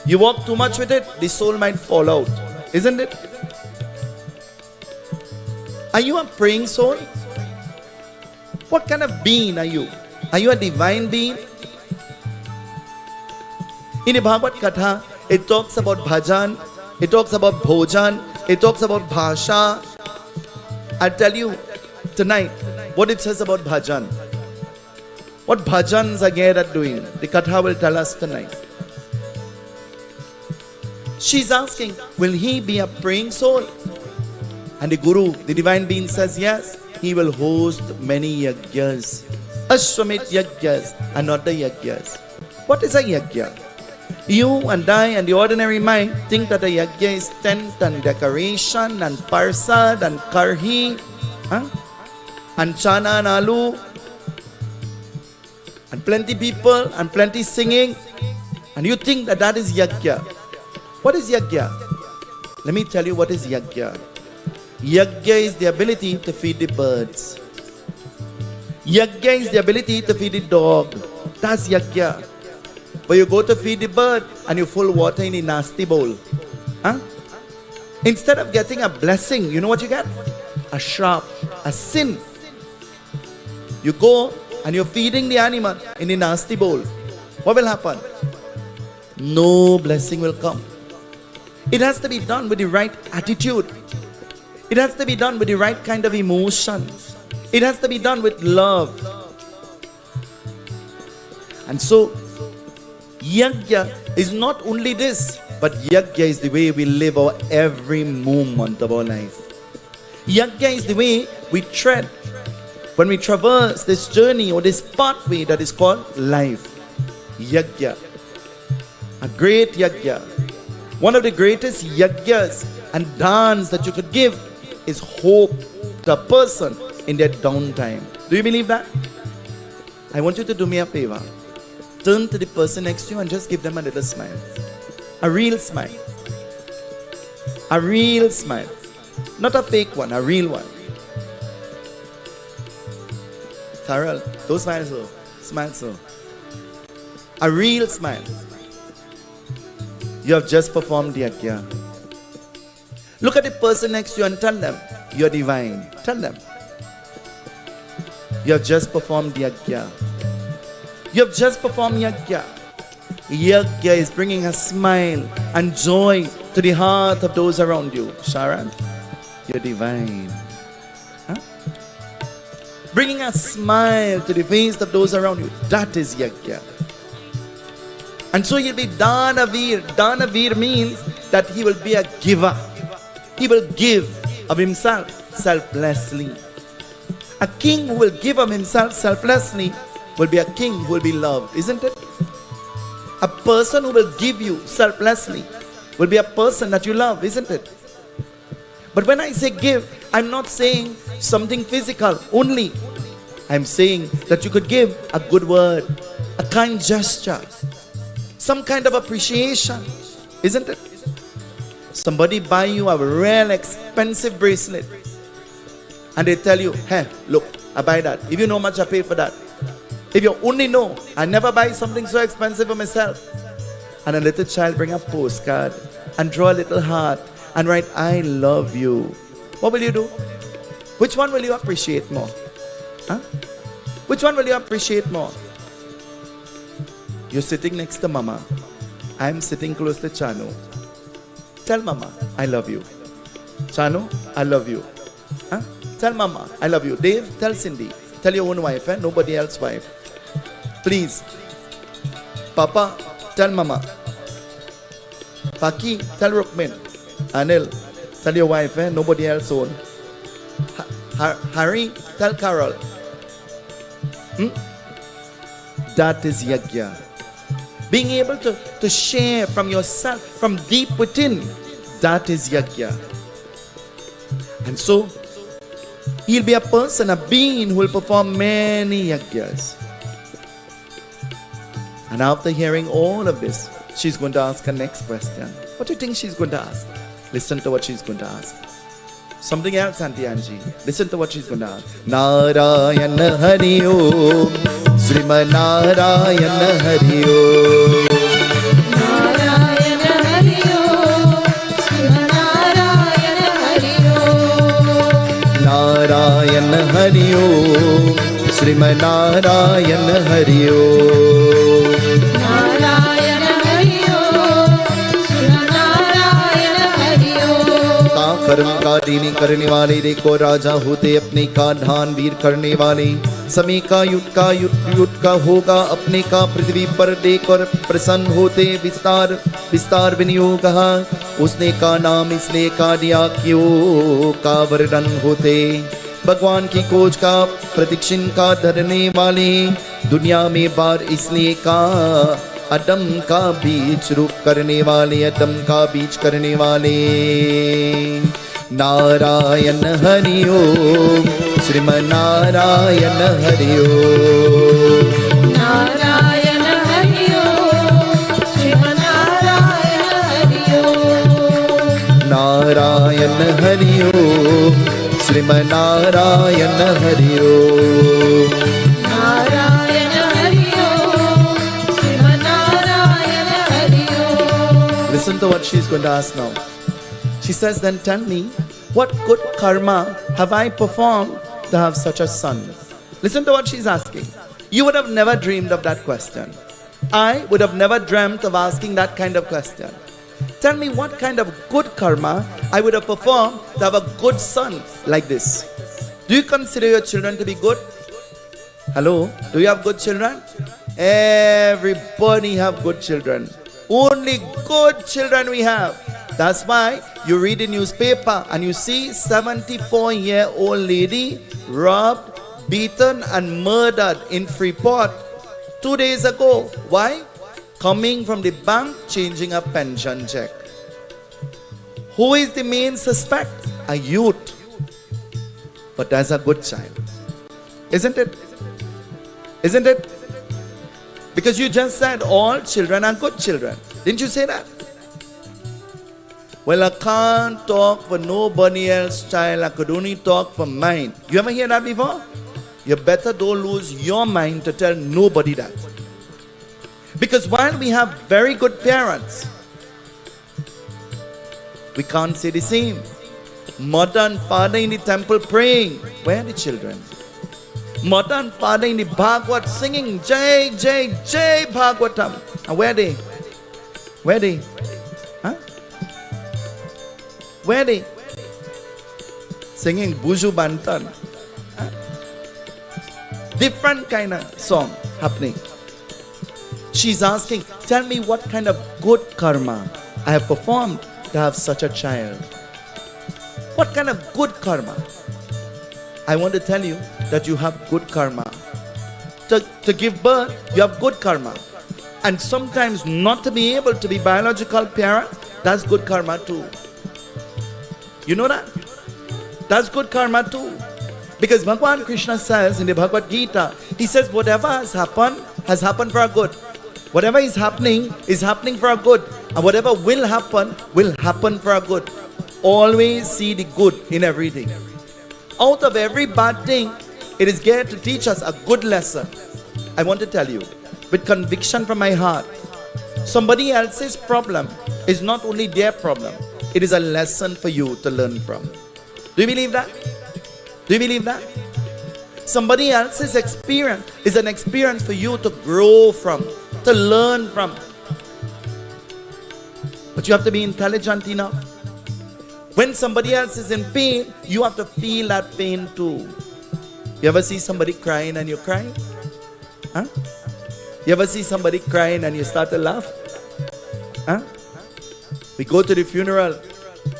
You walk too much with it, the soul might fall out. Isn't it? Are you a praying soul? What kind of being are you? Are you a divine being? In the Bhagwat Katha, it talks about bhajan, it talks about bhojan, it talks about bhasha. I'll tell you tonight what it says about bhajan. What bhajans are geared at doing. The Katha will tell us tonight. She's asking, will he be a praying soul? And the Guru, the divine being, says yes, he will host many yagyas. Ashwamedh yagyas and not the yagyas. What is a yagya? You and I and the ordinary mind think that a yagya is tent and decoration and parsad and karhi, and chana and alu, and plenty people and plenty singing, and you think that that is yagya. What is yagya? Let me tell you what is yagya. Yagya is the ability to feed the birds. Yagya is the ability to feed the dog. That's yagya. But you go to feed the bird and you full water in a nasty bowl. Instead of getting a blessing, you know what you get? A shrap, a sin. You go and you're feeding the animal in a nasty bowl. What will happen? No blessing will come. It has to be done with the right attitude. It has to be done with the right kind of emotion. It has to be done with love. And so, Yagya is not only this, but Yagya is the way we live our every moment of our life. Yagya is the way we tread when we traverse this journey or this pathway that is called life. Yagya. A great Yagya. One of the greatest yagyas and dance that you could give is hope to a person in their downtime. Do you believe that? I want you to do me a favor. Turn to the person next to you and just give them a little smile. A real smile. A real smile. Not a fake one, a real one. Carol, don't smile so. Smile so. A real smile. You have just performed the yagya. Look at the person next to you and tell them, you're divine. Tell them. You have just performed the yagya. You have just performed yagya. Yagya is bringing a smile and joy to the heart of those around you. Sharon, you're divine. Bringing a smile to the face of those around you. That is yagya. And so he'll be Danavir. Danavir means that he will be a giver. He will give of himself selflessly. A king who will give of himself selflessly will be a king who will be loved, isn't it? A person who will give you selflessly will be a person that you love, isn't it? But when I say give, I'm not saying something physical only. I'm saying that you could give a good word, a kind gesture, some kind of appreciation, isn't it? Somebody buy you a real expensive bracelet and they tell you, hey, look, I buy that. If you know how much I pay for that. If you only know, I never buy something so expensive for myself. And a little child bring a postcard and draw a little heart and write, I love you. What will you do? Which one will you appreciate more? Which one will you appreciate more? You're sitting next to Mama. I'm sitting close to Chanu. Tell Mama, I love you. Chanu, I love you. Tell Mama, I love you. Dave, tell Cindy. Tell your own wife, nobody else's wife. Please. Papa, tell Mama. Paki, tell Rukmin. Anil, tell your wife, nobody else own. Harry, tell Carol. That is yagya. Being able to share from yourself, from deep within, that is yagya. And so, he'll be a person, a being who will perform many yagyas. And after hearing all of this, she's going to ask her next question. What do you think she's going to ask? Listen to what she's going to ask. Something else, Auntie Angie. Listen to what she's going to ask. Narayana Hari Om. Sriman Narayana Hari Om. Narayana Hari Om. Sriman Narayana Hari Om. Narayana Hari Om. Sriman Narayana Hari Om. Narayana Hari Om. Sriman Narayana Hari Om. का कर्म का दीनी करने वाले, देखो राजा होते अपने का ध्यान वीर करने वाले, समय का युद्ध का होगा अपने का पृथ्वी पर देख और प्रसन्न होते, विस्तार विस्तार विनियोग उसने का नाम इसलिए का दिया क्यों का वर्णन होते, भगवान की खोज का प्रदक्षिण का धरने वाले, दुनिया में बार इसलिए का अदम का बीज रूप करने वाले, अदम का बीज करने वाले। नारायण हरि ओम। श्रीमन नारायण हरि ओम। नारायण हरि ओम। श्रीमन नारायण हरि ओम। नारायण हरि ओम। श्रीमन नारायण हरि ओम। नारायण हरि ओम। श्रीमन नारायण हरि ओम। Listen to what she's going to ask now. She says, then tell me, what good karma have I performed to have such a son? Listen to what she's asking. You would have never dreamed of that question. I would have never dreamt of asking that kind of question. Tell me what kind of good karma I would have performed to have a good son like this. Do you consider your children to be good? Hello? Do you have good children? Everybody have good children. Only good children we have. That's why you read the newspaper and you see 74-year-old lady robbed, beaten and murdered in Freeport 2 days ago. Why? Coming from the bank, changing a pension check. Who is the main suspect? A youth. But that's a good child. Isn't it? Isn't it? Because you just said all children are good children. Didn't you say that? Well, I can't talk for nobody else's child. I could only talk for mine. You ever hear that before? You better don't lose your mind to tell nobody that. Because while we have very good parents, we can't say the same. Mother and father in the temple praying. Where are the children? Mother and father in the Bhagwat singing Jai, Jai, Jai Bhagwatam. And where are they? Where are they? Huh? Where are they? Singing Buju Bantan. Huh? Different kind of song happening. She's asking, tell me what kind of good karma I have performed to have such a child. What kind of good karma? I want to tell you that you have good karma. To give birth, you have good karma. And sometimes not to be able to be biological parents, that's good karma too. You know that? That's good karma too. Because Bhagwan Krishna says in the Bhagavad Gita, he says whatever has happened for a good. Whatever is happening for a good. And whatever will happen for a good. Always see the good in everything. Out of every bad thing, it is there to teach us a good lesson. I want to tell you, with conviction from my heart, somebody else's problem is not only their problem, it is a lesson for you to learn from. Do you believe that? Do you believe that? Somebody else's experience is an experience for you to grow from, to learn from. But you have to be intelligent enough. When somebody else is in pain, you have to feel that pain too. You ever see somebody crying and you cry? Huh? You ever see somebody crying and you start to laugh? Huh? We go to the funeral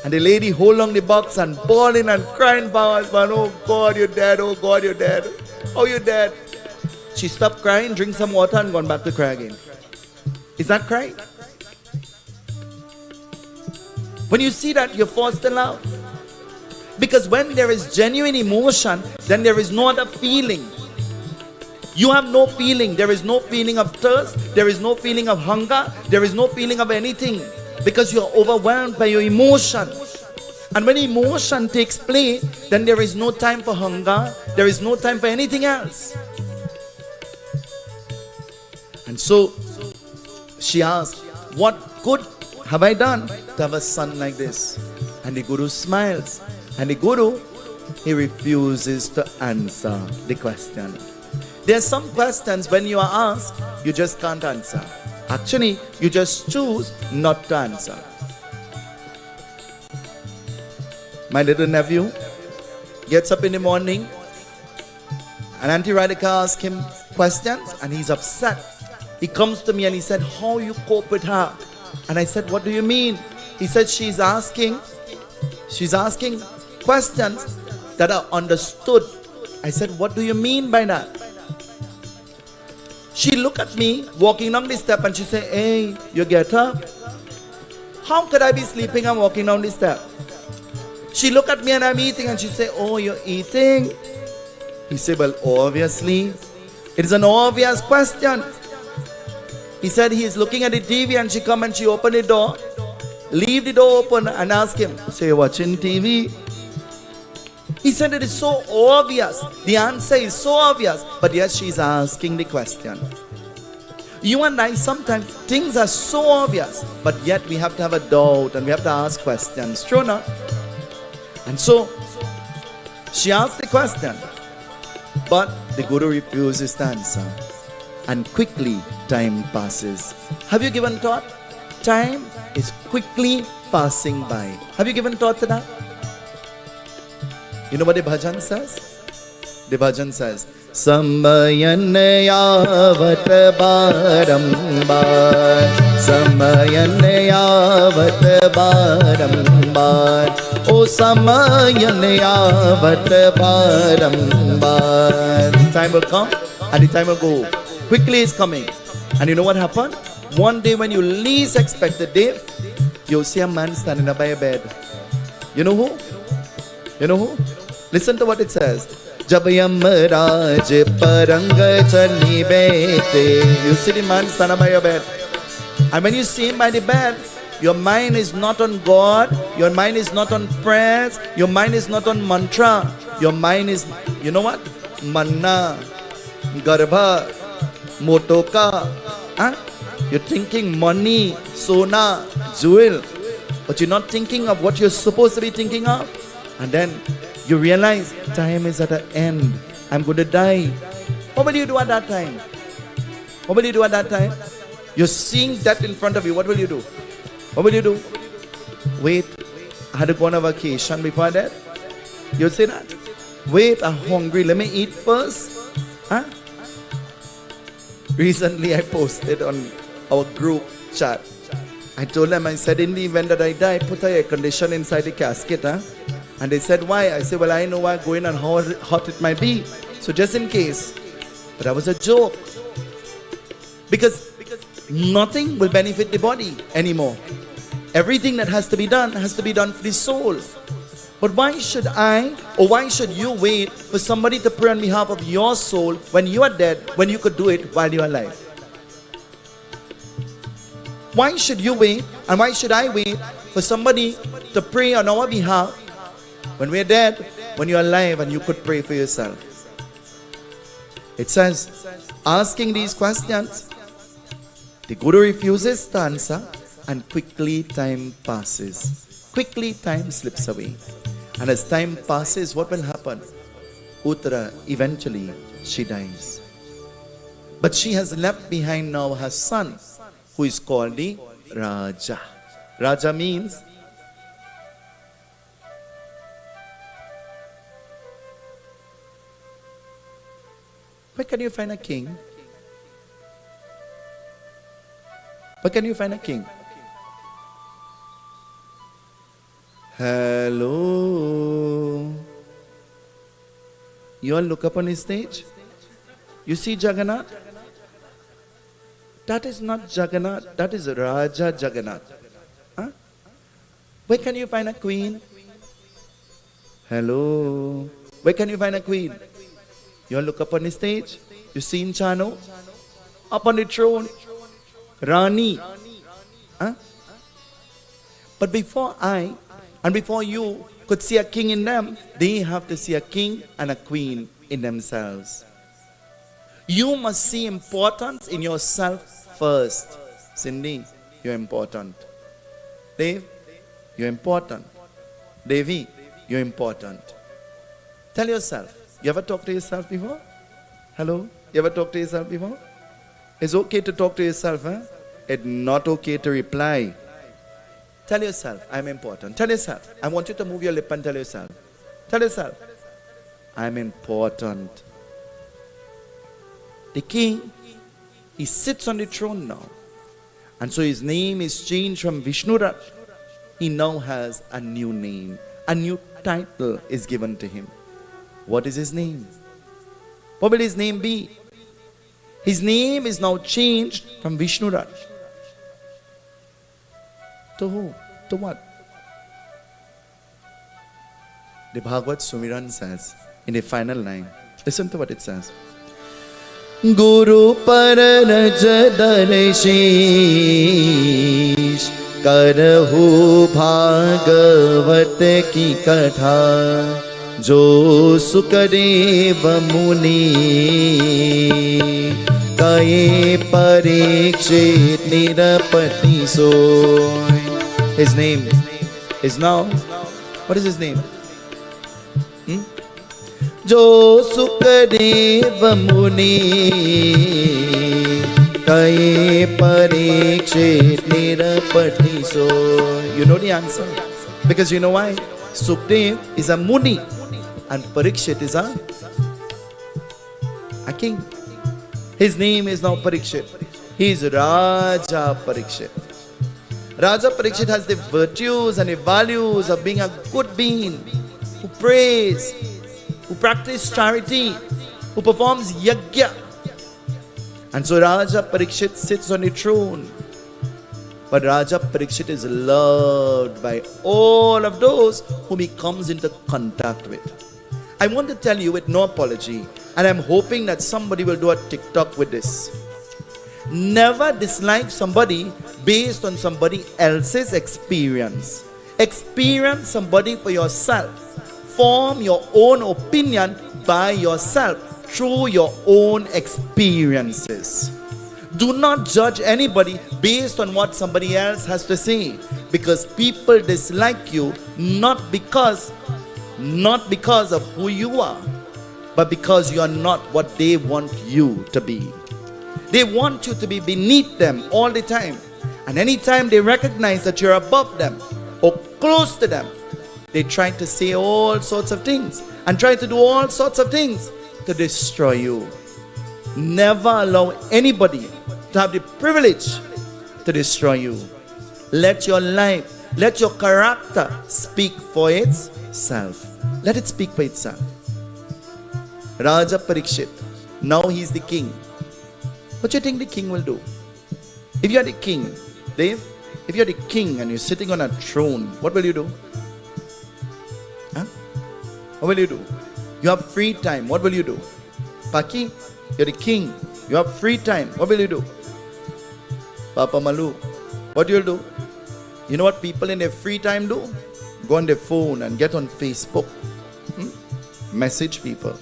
and the lady hold on the box and bawling and crying for her husband. Oh God, you're dead. Oh God, you're dead. Oh, you're dead. She stopped crying, drink some water and gone back to cry again. Is that crying? When you see that, you're forced to laugh. Because when there is genuine emotion, then there is no other feeling. You have no feeling. There is no feeling of thirst. There is no feeling of hunger. There is no feeling of anything. Because you are overwhelmed by your emotion. And when emotion takes place, then there is no time for hunger, there is no time for anything else. And so she asked, what good have I done to have a son like this? And the Guru smiles. And the Guru, he refuses to answer the question. There are some questions when you are asked, you just can't answer. Actually, you just choose not to answer. My little nephew gets up in the morning and Auntie Radhika asks him questions and he's upset. He comes to me and he said, how you cope with her? And I said, what do you mean? He said, she's asking questions that are understood. I said, what do you mean by that? She looked at me walking down the step and she said, hey, you get up? How could I be sleeping and walking down the step? She looked at me and I'm eating and she said, oh, you're eating? He said, well, obviously. It is an obvious question. He said he is looking at the TV and she come and she opened the door, leave the door open and ask him, so you're watching TV? He said it is so obvious. The answer is so obvious. But yes, she's asking the question. You and I, sometimes things are so obvious, but yet we have to have a doubt and we have to ask questions. True or not? And so, she asked the question, but the Guru refuses to answer. And quickly, time passes. Have you given thought? Time is quickly passing by. Have you given thought to that? You know what the bhajan says? The bhajan says, Samayan yavat barambar, Samayan yavat barambar, O Samayan yavat barambar. Time will come and the time will go. Quickly it's coming. And you know what happened? One day when you least expect it, Dave, you'll see a man standing up by a bed. You know who? You know who? Listen to what it says. Jab Maharaj parang chani bete. You see the man standing by your bed. And when you see him by the bed, your mind is not on God, your mind is not on prayers, your mind is not on mantra. Your mind is, you know what? Manna, Garbha, Motoka. Huh? You're thinking money, sona, jewel, but you're not thinking of what you're supposed to be thinking of. And then you realize time is at an end. I'm going to die. What will you do at that time? What will you do at that time? You're seeing death in front of you. What will you do? What will you do? Wait, I had to go on a vacation before that. You'll say that. Wait, I'm hungry. Let me eat first. Huh? Recently, I posted on our group chat. I told them, I said, in the event that I die, put a air conditioner inside the casket. Huh? And they said, why? I said, well, I know why going and how hot it might be. So just in case. But that was a joke. Because nothing will benefit the body anymore. Everything that has to be done for the soul. But why should I, or why should you wait for somebody to pray on behalf of your soul when you are dead, when you could do it while you are alive? Why should you wait, and why should I wait for somebody to pray on our behalf when we're dead, when you're alive and you could pray for yourself? It says, asking these questions, the Guru refuses to answer, and quickly time passes. Quickly time slips away. And as time passes, what will happen? Uttara, eventually, she dies. But she has left behind now her son, who is called the Raja. Raja means where can you find a king? Where can you find a king? Hello. You all look up on his stage. You see Jagannath? That is not Jagannath. That is Raja Jagannath. Huh? Where can you find a queen? Hello. Where can you find a queen? You all look up on the stage. You see in Chano? Up on the throne. Rani. Huh? But before I And before you could see a king in them, they have to see a king and a queen in themselves. You must see importance in yourself first. Cindy, you're important. Dave, you're important. Devi, you're important. Tell yourself. You ever talked to yourself before? Hello? You ever talked to yourself before? It's okay to talk to yourself, huh? It's not okay to reply. Tell yourself, I'm important. Tell yourself. I want you to move your lip and tell yourself. Tell yourself, I'm important. The king, he sits on the throne now. And so his name is changed from Vishnuraj. He now has a new name. A new title is given to him. What is his name? What will his name be? His name is now changed from Vishnuraj. To who? To what? The Bhagwat Sumiran says in the final line, listen to what it says. Guru Paranaj Darshish Karahu Bhagwat ki katha Jo Sukadeva Muni Kaye Parikshit Nirapati Soy. His name is now, what is his name? Jo Sukadeva Muni Kaye Parikshit Nirapati Soy. You know the answer. Because you know why? Sukdev is a Muni and Parikshit is a king. His name is now Parikshit. He is Raja Parikshit. Raja Parikshit has the virtues and the values of being a good being, who prays, who practices charity, who performs Yagna. And so Raja Parikshit sits on the throne. But Raja Parikshit is loved by all of those whom he comes into contact with. I want to tell you with no apology, and I'm hoping that somebody will do a TikTok with this. Never dislike somebody based on somebody else's experience. Experience somebody for yourself. Form your own opinion by yourself through your own experiences. Do not judge anybody based on what somebody else has to say, because people dislike you not because of who you are, but because you are not what they want you to be. They want you to be beneath them all the time. And anytime they recognize that you're above them or close to them, they try to say all sorts of things and try to do all sorts of things to destroy you. Never allow anybody to have the privilege to destroy you. Let your life, let your character speak for itself. Let it speak for itself. Raja Parikshit, now he's the king. What do you think the king will do? If you're the king, Dave, if you're the king and you're sitting on a throne, what will you do? Huh? What will you do? You have free time, what will you do? Paki, you're the king, you have free time, what will you do? Papa Malu, what do you do? You know what people in their free time do? Go on their phone and get on Facebook. Message people.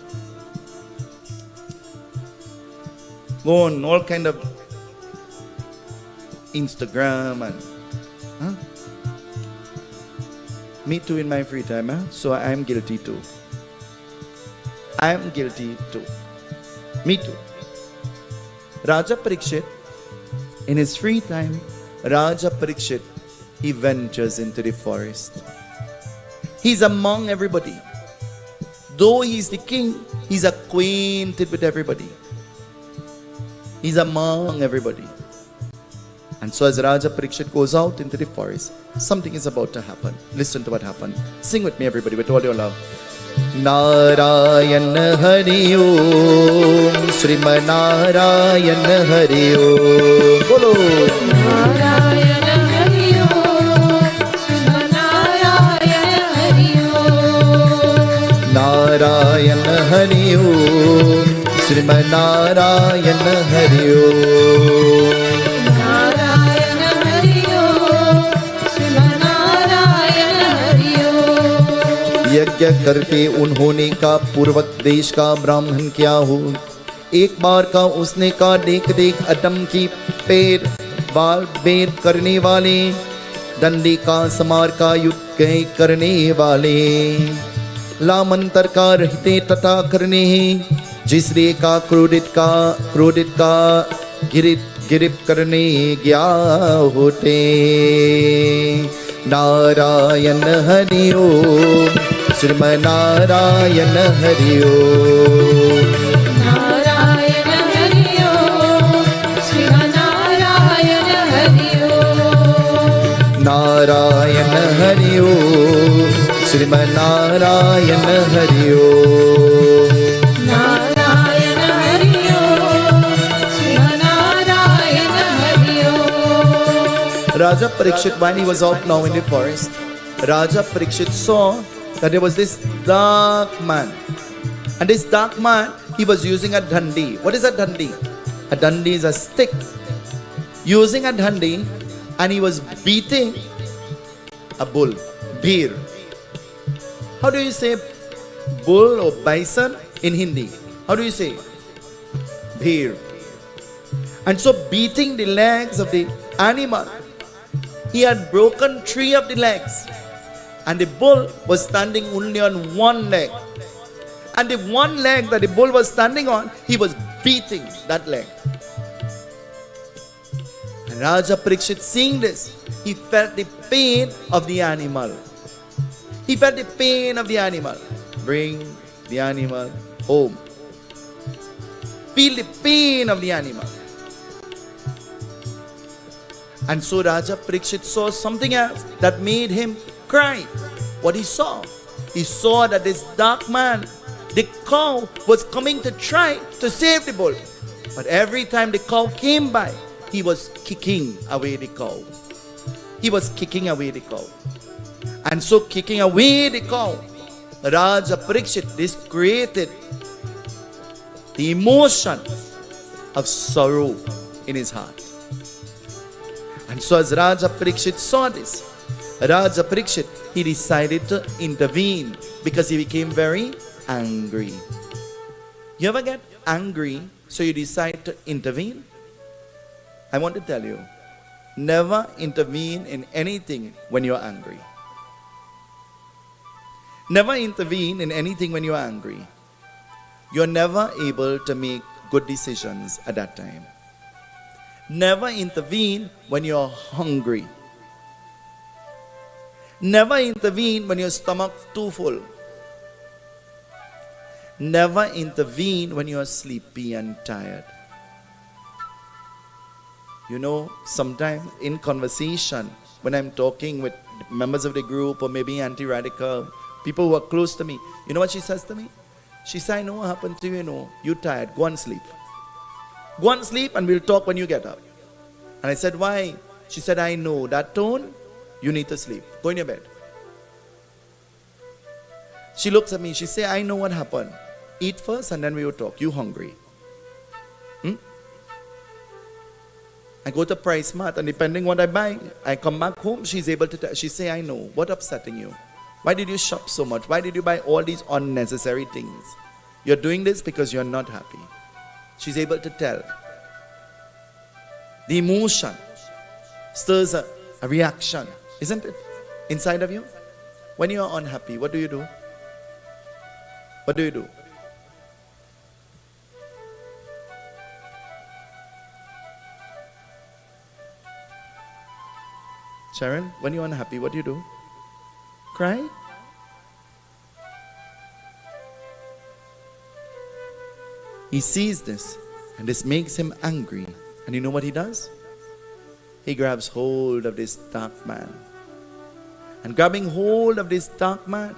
Go on all kind of Instagram and me too in my free time, so I am guilty too. I am guilty too. Me too. Raja Parikshit, in his free time, Raja Parikshit, he ventures into the forest. He's among everybody. Though he's the king, he's acquainted with everybody. He's among everybody. And so as Raja Parikshit goes out into the forest, something is about to happen. Listen to what happened. Sing with me, everybody, with all your love. Narayan Hari Om, Sriman Narayan Hari Om. Bolo. Narayan Hari Om, Sriman Narayan Hari Om. Narayan Hari Om, Sriman Narayan Hari Om. Narayan Hari Om, Sriman Narayan Hari यज्ञ करके उन्होंने का पूर्वक देश का ब्राह्मण क्या हो। एक बार का उसने का देख देख अटम की पेड़ बाल भेद करने वाले, दंडी का समार का युद्ध गए करने वाले, लामंतर का रहते तथा करने जिसरे का क्रोधित का गिरिप करने गया होते। नारायण हरि ओम, श्रीमन नारायण हरि ओम। नारायण हरि ओम, श्रीमन नारायण हरि ओम। नारायण हरि ओम, श्रीमन नारायण हरि ओम। नारायण हरि ओम, श्रीमन नारायण हरि ओम। Raja Parikshit, when he was out now in the forest, Raja Parikshit saw that there was this dark man. And this dark man, he was using a dandi. What is a dandi? A dandi is a stick. Using a dandi, and he was beating a bull, bear. How do you say bull or bison in Hindi? How do you say? Bear. And so beating the legs of the animal, he had broken 3 of the legs. And the bull was standing only on one leg. And the one leg that the bull was standing on, he was beating that leg. And Raja Parikshit, seeing this, he felt the pain of the animal. He felt the pain of the animal. Bring the animal home. Feel the pain of the animal. And so Raja Parikshit saw something else that made him cry. What he saw that this dark man, the cow, was coming to try to save the bull. But every time the cow came by, he was kicking away the cow. He was kicking away the cow. And so kicking away the cow, Raja Parikshit, this created the emotion of sorrow in his heart. And so as Raja Parikshit saw this, Raja Parikshit, he decided to intervene because he became very angry. You ever get angry, so you decide to intervene? I want to tell you, never intervene in anything when you're angry. Never intervene in anything when you're angry. You're never able to make good decisions at that time. Never intervene when you're hungry. Never intervene when your stomach's too full. Never intervene when you're sleepy and tired. You know, sometimes in conversation, when I'm talking with members of the group or maybe anti-radical, people who are close to me, you know what she says to me? She says, I know what happened to you, you're tired, go and sleep. Go and sleep and we'll talk when you get up. And I said, why? She said, I know that tone, you need to sleep. Go in your bed. She looks at me, she says, I know what happened. Eat first and then we will talk. You hungry? I go to Price Mart and depending what I buy, I come back home, she's able to tell. She say, I know. What upsetting you? Why did you shop so much? Why did you buy all these unnecessary things? You're doing this because you're not happy. She's able to tell. The emotion stirs a reaction, isn't it? Inside of you. When you are unhappy, what do you do? What do you do? Sharon, when you're unhappy, what do you do? Cry? He sees this and this makes him angry. And you know what he does? He grabs hold of this dark man. And grabbing hold of this dark man,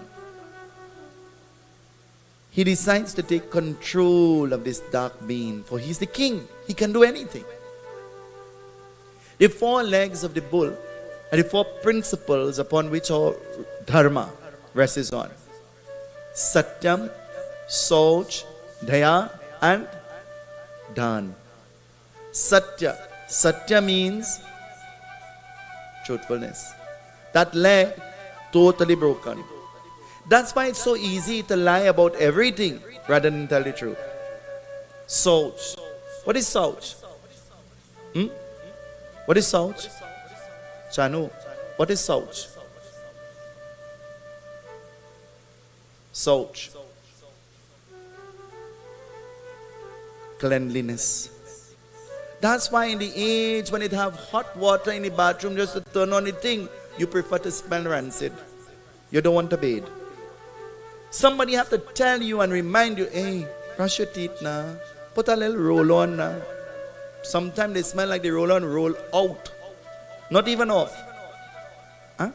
he decides to take control of this dark being. For he's the king. He can do anything. The 4 legs of the bull are the 4 principles upon which our dharma rests on. Satyam, Sauch, Daya and Dan. Satya. Satya means truthfulness. That leg totally broken. That's why it's so easy to lie about everything rather than tell the truth. Souch. What is souch? What is souch? Chanu, what is souch? Souch. Cleanliness. That's why in the age when it have hot water in the bathroom just to turn on the thing, you prefer to smell rancid. You don't want to bathe. Somebody have to tell you and remind you, hey, brush your teeth now. Put a little roll on now. Sometimes they smell like they roll on, roll out. Not even off. Huh?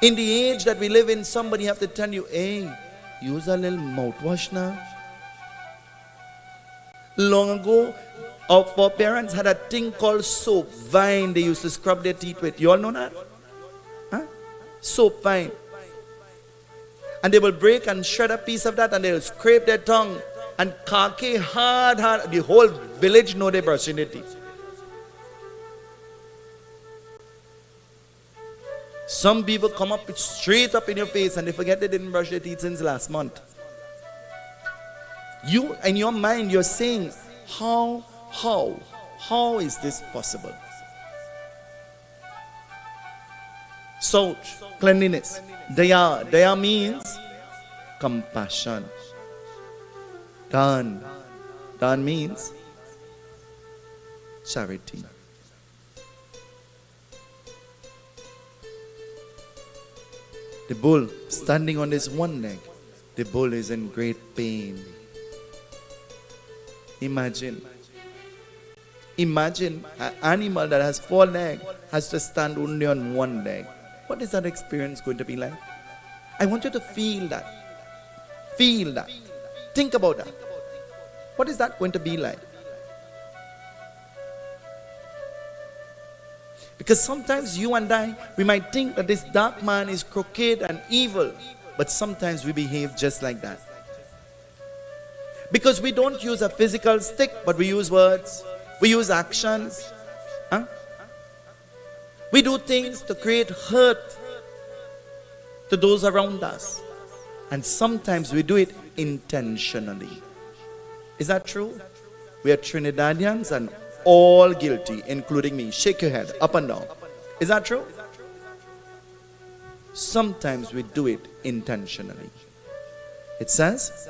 In the age that we live in, somebody have to tell you, hey, use a little mouthwash now. Long ago, our parents had a thing called soap vine they used to scrub their teeth with. You all know that? Huh? Soap vine. And they will break and shred a piece of that and they will scrape their tongue and khaki hard. The whole village know they're brushing their teeth. Some people come up straight up in your face and they forget they didn't brush their teeth since last month. You, in your mind, you're saying, how is this possible? So, cleanliness. Daya means compassion. Dan means charity. The bull standing on his one leg, the bull is in great pain. Imagine an animal that has 4 legs has to stand only on one leg. What is that experience going to be like? I want you to feel that. Feel that. Think about that. What is that going to be like? Because sometimes you and I, we might think that this dark man is crooked and evil, but sometimes we behave just like that. Because we don't use a physical stick, but we use words. We use actions. Huh? We do things to create hurt to those around us. And sometimes we do it intentionally. Is that true? We are Trinidadians and all guilty, including me. Shake your head, up and down. Is that true? Sometimes we do it intentionally. It says,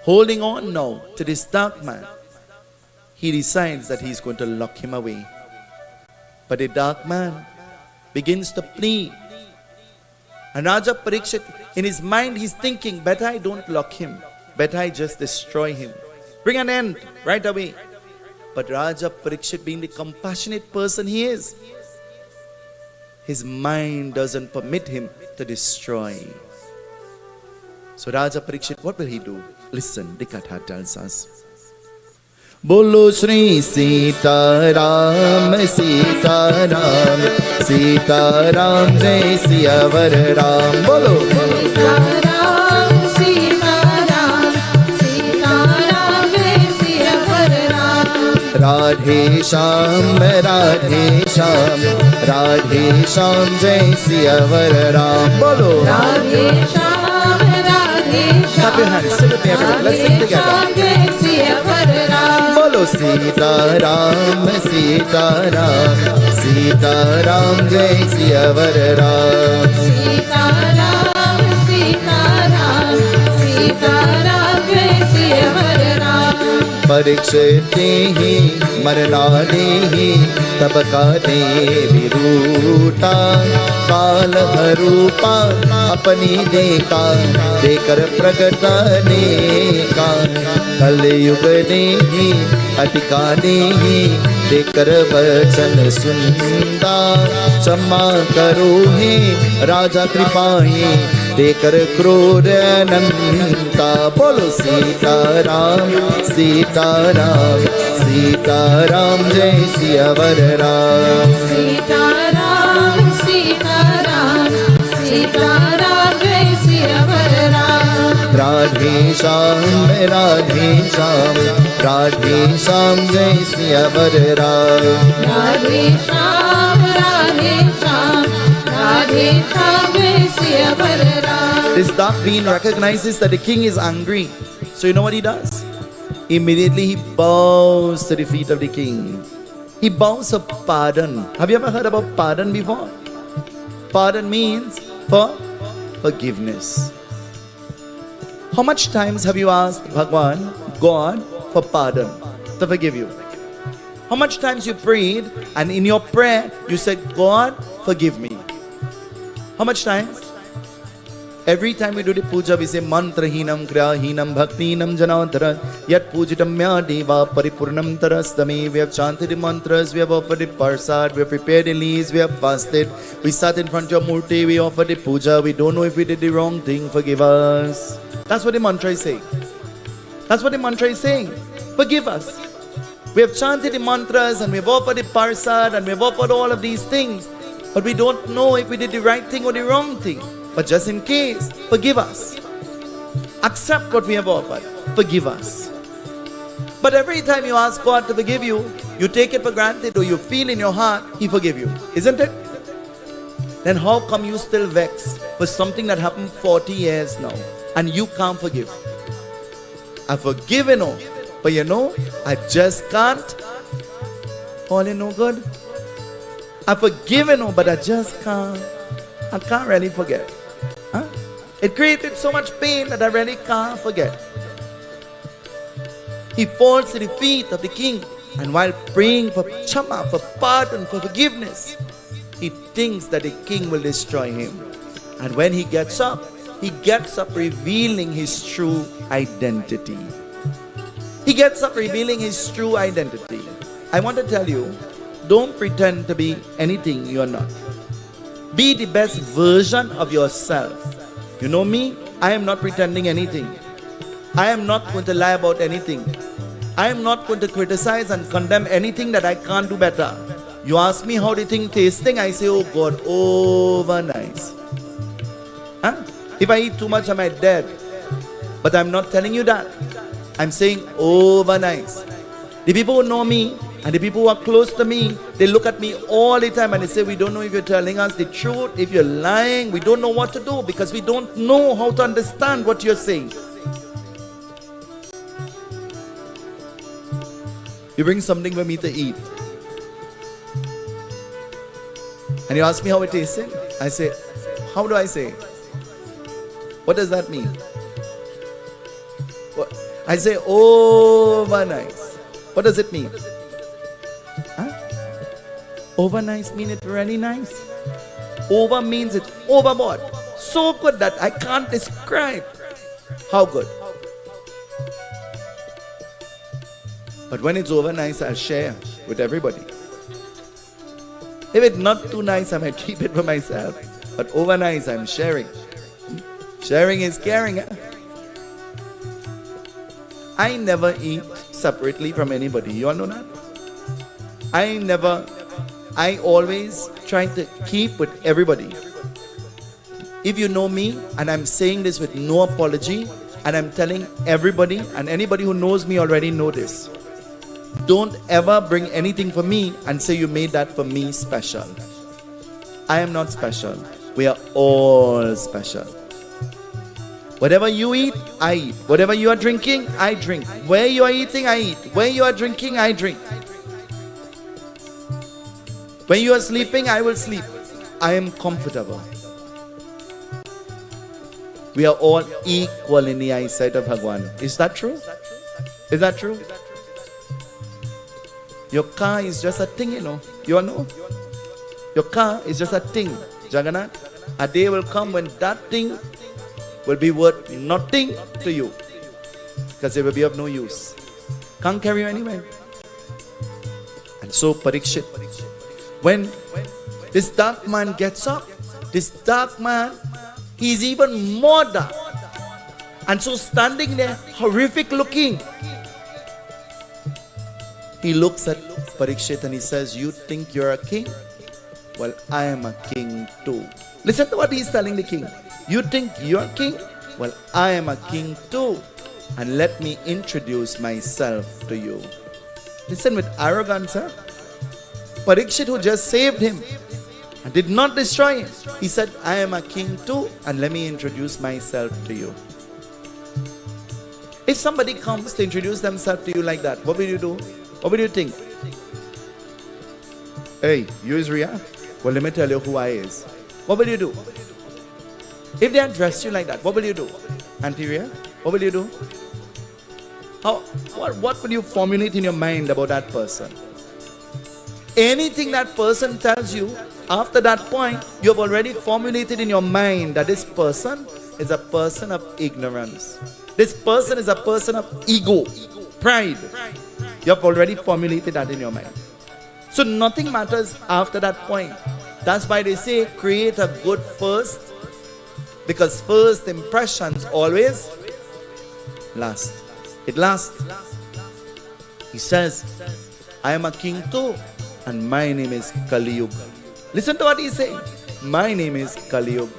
holding on now to this dark man, he decides that he's going to lock him away. But the dark man begins to plead. And Raja Parikshit, in his mind, he's thinking, better I don't lock him. Better I just destroy him. Bring an end right away. But Raja Parikshit, being the compassionate person he is, his mind doesn't permit him to destroy. So Raja Parikshit, what will he do? Listen, the Katha tells us. Bolo Shri Seetahal, Seetahal, Seetahal, Jai Siyavar Ram. Bolo. Seetahal, Seetahal, Seetahal, Jai Siyavar Ram. Radhe Shyam, Radhe Shyam, Radhe Shyam, Jai Siyavar Ram. Bolo. Radhe Shyam, Radhe Shyam. Clap your hands, sing with me everybody. Let's sing together. Bolo Seetahal, Seetahal, Seetahal, Jai Siyavar Ram. Seetahal, Seetahal, Seetahal, Jai Siyavar Ram. Parikshit hi marna dehi tab kaane viruta kaal harupa apni dekha dekar pragatane ka kal yug nehi atikane hi dekar vachan sunda क्षमा करो हे राजा कृपाही देकर क्रोध अनंता बोलो सीताराम सीताराम सीताराम जय सियावर राम सीताराम सीताराम सीताराम जय सियावर राम राधे श्याम राधे श्याम राधे श्याम जय सियावर राम राधे श्याम राधे श्याम राधे श्याम जय सियावर This dark being recognizes that the king is angry. So you know what he does? Immediately he bows to the feet of the king. He bows for pardon. Have you ever heard about pardon before? Pardon means forgiveness. How much times have you asked Bhagwan, God, for pardon, to forgive you? How much times you prayed and in your prayer you said, God, forgive me? How much times? Every time we do the puja, we say mantra hinam kriya hinam bhakti hinam janadhara yat pujitam mya deva paripurnam tarastami. We have chanted the mantras, we have offered the parsad, we have prepared the leaves, we have fasted, we sat in front of your murti, we offered the puja. We don't know if we did the wrong thing, forgive us. That's what the mantra is saying. That's what the mantra is saying. Forgive us. We have chanted the mantras and we have offered the parsad and we have offered all of these things, but we don't know if we did the right thing or the wrong thing. But just in case, forgive us. Accept what we have offered. Forgive us. But every time you ask God to forgive you, you take it for granted or you feel in your heart, He forgive you. Isn't it? Then how come you still vex for something that happened 40 years now and you can't forgive? I've forgiven all, but you know, I just can't. All in no good. I've forgiven all, but I just can't. I can't really forget. Huh? It created so much pain that I really can't forget. He falls to the feet of the king, and while praying for Chama, for pardon, for forgiveness, he thinks that the king will destroy him. And when he gets up revealing his true identity. He gets up revealing his true identity. I want to tell you, don't pretend to be anything you are not. Be the best version of yourself. You know me? I am not pretending anything. I am not going to lie about anything. I am not going to criticize and condemn anything that I can't do better. You ask me how the thing tasting, I say, oh God, over nice. Huh? If I eat too much, am I dead? But I'm not telling you that. I'm saying over nice. The people who know me and the people who are close to me, they look at me all the time and they say, we don't know if you're telling us the truth, if you're lying, we don't know what to do because we don't know how to understand what you're saying. You bring something for me to eat and you ask me how it tasted. I say, how do I say? What does that mean? I say, over nice. What does it mean? Huh? Over nice means it's really nice. Over means it's overboard. So good that I can't describe how good. But when it's over nice, I'll share with everybody. If it's not too nice, I might keep it for myself. But over nice, I'm sharing. Sharing is caring. Huh? I never eat separately from anybody. You all know that? I always try to keep with everybody. If you know me, and I'm saying this with no apology, and I'm telling everybody, and anybody who knows me already know this. Don't ever bring anything for me and say you made that for me special. I am not special. We are all special. Whatever you eat, I eat. Whatever you are drinking, I drink. Where you are eating, I eat. Where you are drinking, I drink. When you are sleeping, I will sleep. I am comfortable. We are all equal in the eyesight of Bhagwan. Is that true? Is that true? Your car is just a thing, you know. You all know? Your car is just a thing. Jagannath, a day will come when that thing will be worth nothing to you because it will be of no use. Can't carry you anywhere. And so Parikshit, when this dark man gets up, this dark man, he's even more dark. And so standing there, horrific looking, he looks at Parikshit and he says, you think you're a king? Well, I am a king too. Listen to what he's telling the king. You think you're king? Well, I am a king too. And let me introduce myself to you. Listen with arrogance, huh? Parikshit, who just saved him, and did not destroy it. He said, I am a king too, and let me introduce myself to you. If somebody comes to introduce themselves to you like that, what will you do? What will you think? Hey, you is Ria? Well, let me tell you who I is. What will you do? If they address you like that, what will you do? Auntie Ria, what will you do? What will you formulate in your mind about that person? Anything that person tells you, after that point, you have already formulated in your mind that this person is a person of ignorance. This person is a person of ego, pride. You have already formulated that in your mind. So nothing matters after that point. That's why they say create a good first, because first impressions always last. It lasts. He says, I am a king too, and my name is Kali Yuga. Listen to what he's saying. My name is Kali Yuga.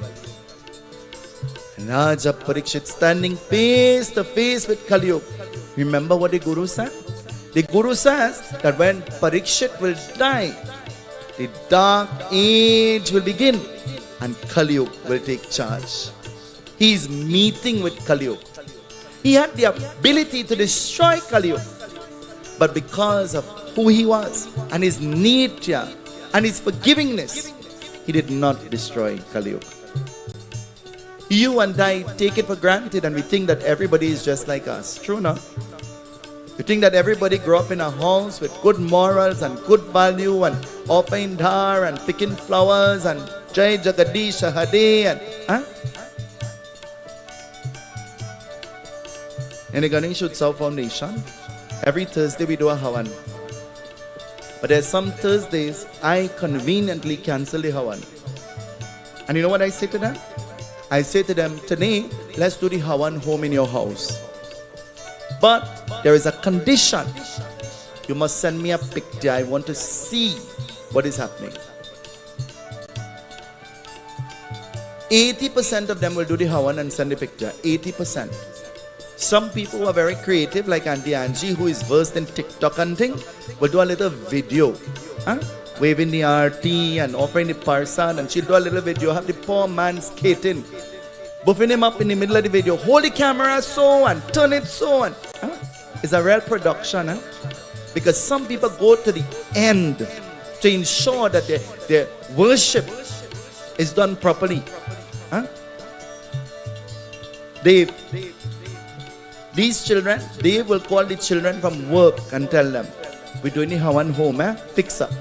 And Raja Parikshit standing face to face with Kali Yuga. Remember what the Guru said? The Guru says that when Parikshit will die, the dark age will begin and Kali Yuga will take charge. He is meeting with Kali Yuga. He had the ability to destroy Kali Yuga, but because of who he was and his nature and his forgivingness, he did not destroy Kali Yuga. You and I take it for granted and we think that everybody is just like us. True enough. We think that everybody grew up in a house with good morals and good value and offering dhar and picking flowers and Jai Jagadish Hade and in the Ganesh Utsav Foundation, every Thursday we do a Havan. But there's some Thursdays I conveniently cancel the Havan. And you know what I say to them? I say to them, today, let's do the Havan home in your house. But there is a condition. You must send me a picture. I want to see what is happening. 80% of them will do the Havan and send the picture. 80%. Some people who are very creative, like Auntie Angie, who is versed in TikTok and thing, will do a little video. Waving the RT and offering the parsan, and she'll do a little video. Have the poor man skating, buffing him up in the middle of the video. Hold the camera so and turn it so and. It's a real production. Because some people go to the end to ensure that their worship is done properly. These children, they will call the children from work and tell them, we're doing the Havan home, fix up.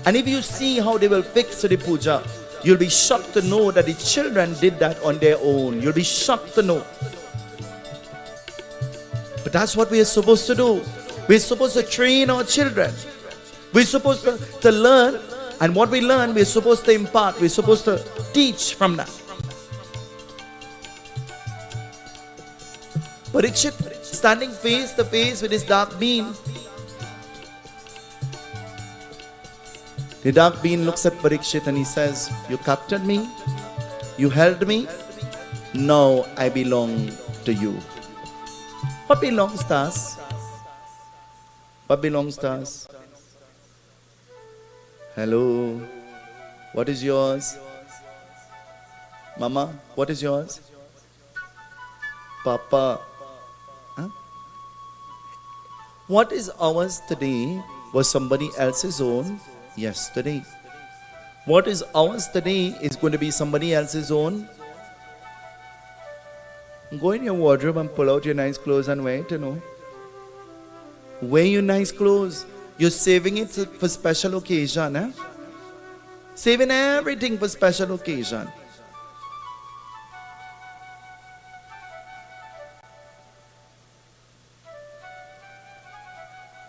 And if you see how they will fix the puja, you'll be shocked to know that the children did that on their own. You'll be shocked to know. But that's what we are supposed to do. We're supposed to train our children. We're supposed to learn, and what we learn, we're supposed to impart. We're supposed to teach from that. Parikshit standing face to face with his dark being. The dark being looks at Parikshit and he says, you captured me, you held me, now I belong to you. What belongs to us? What belongs to us? Hello, what is yours? Mama, what is yours? Papa. What is ours today was somebody else's own yesterday. What is ours today is going to be somebody else's own. Go in your wardrobe and pull out your nice clothes and wear it, Wear your nice clothes. You're saving it for special occasion, Saving everything for special occasion.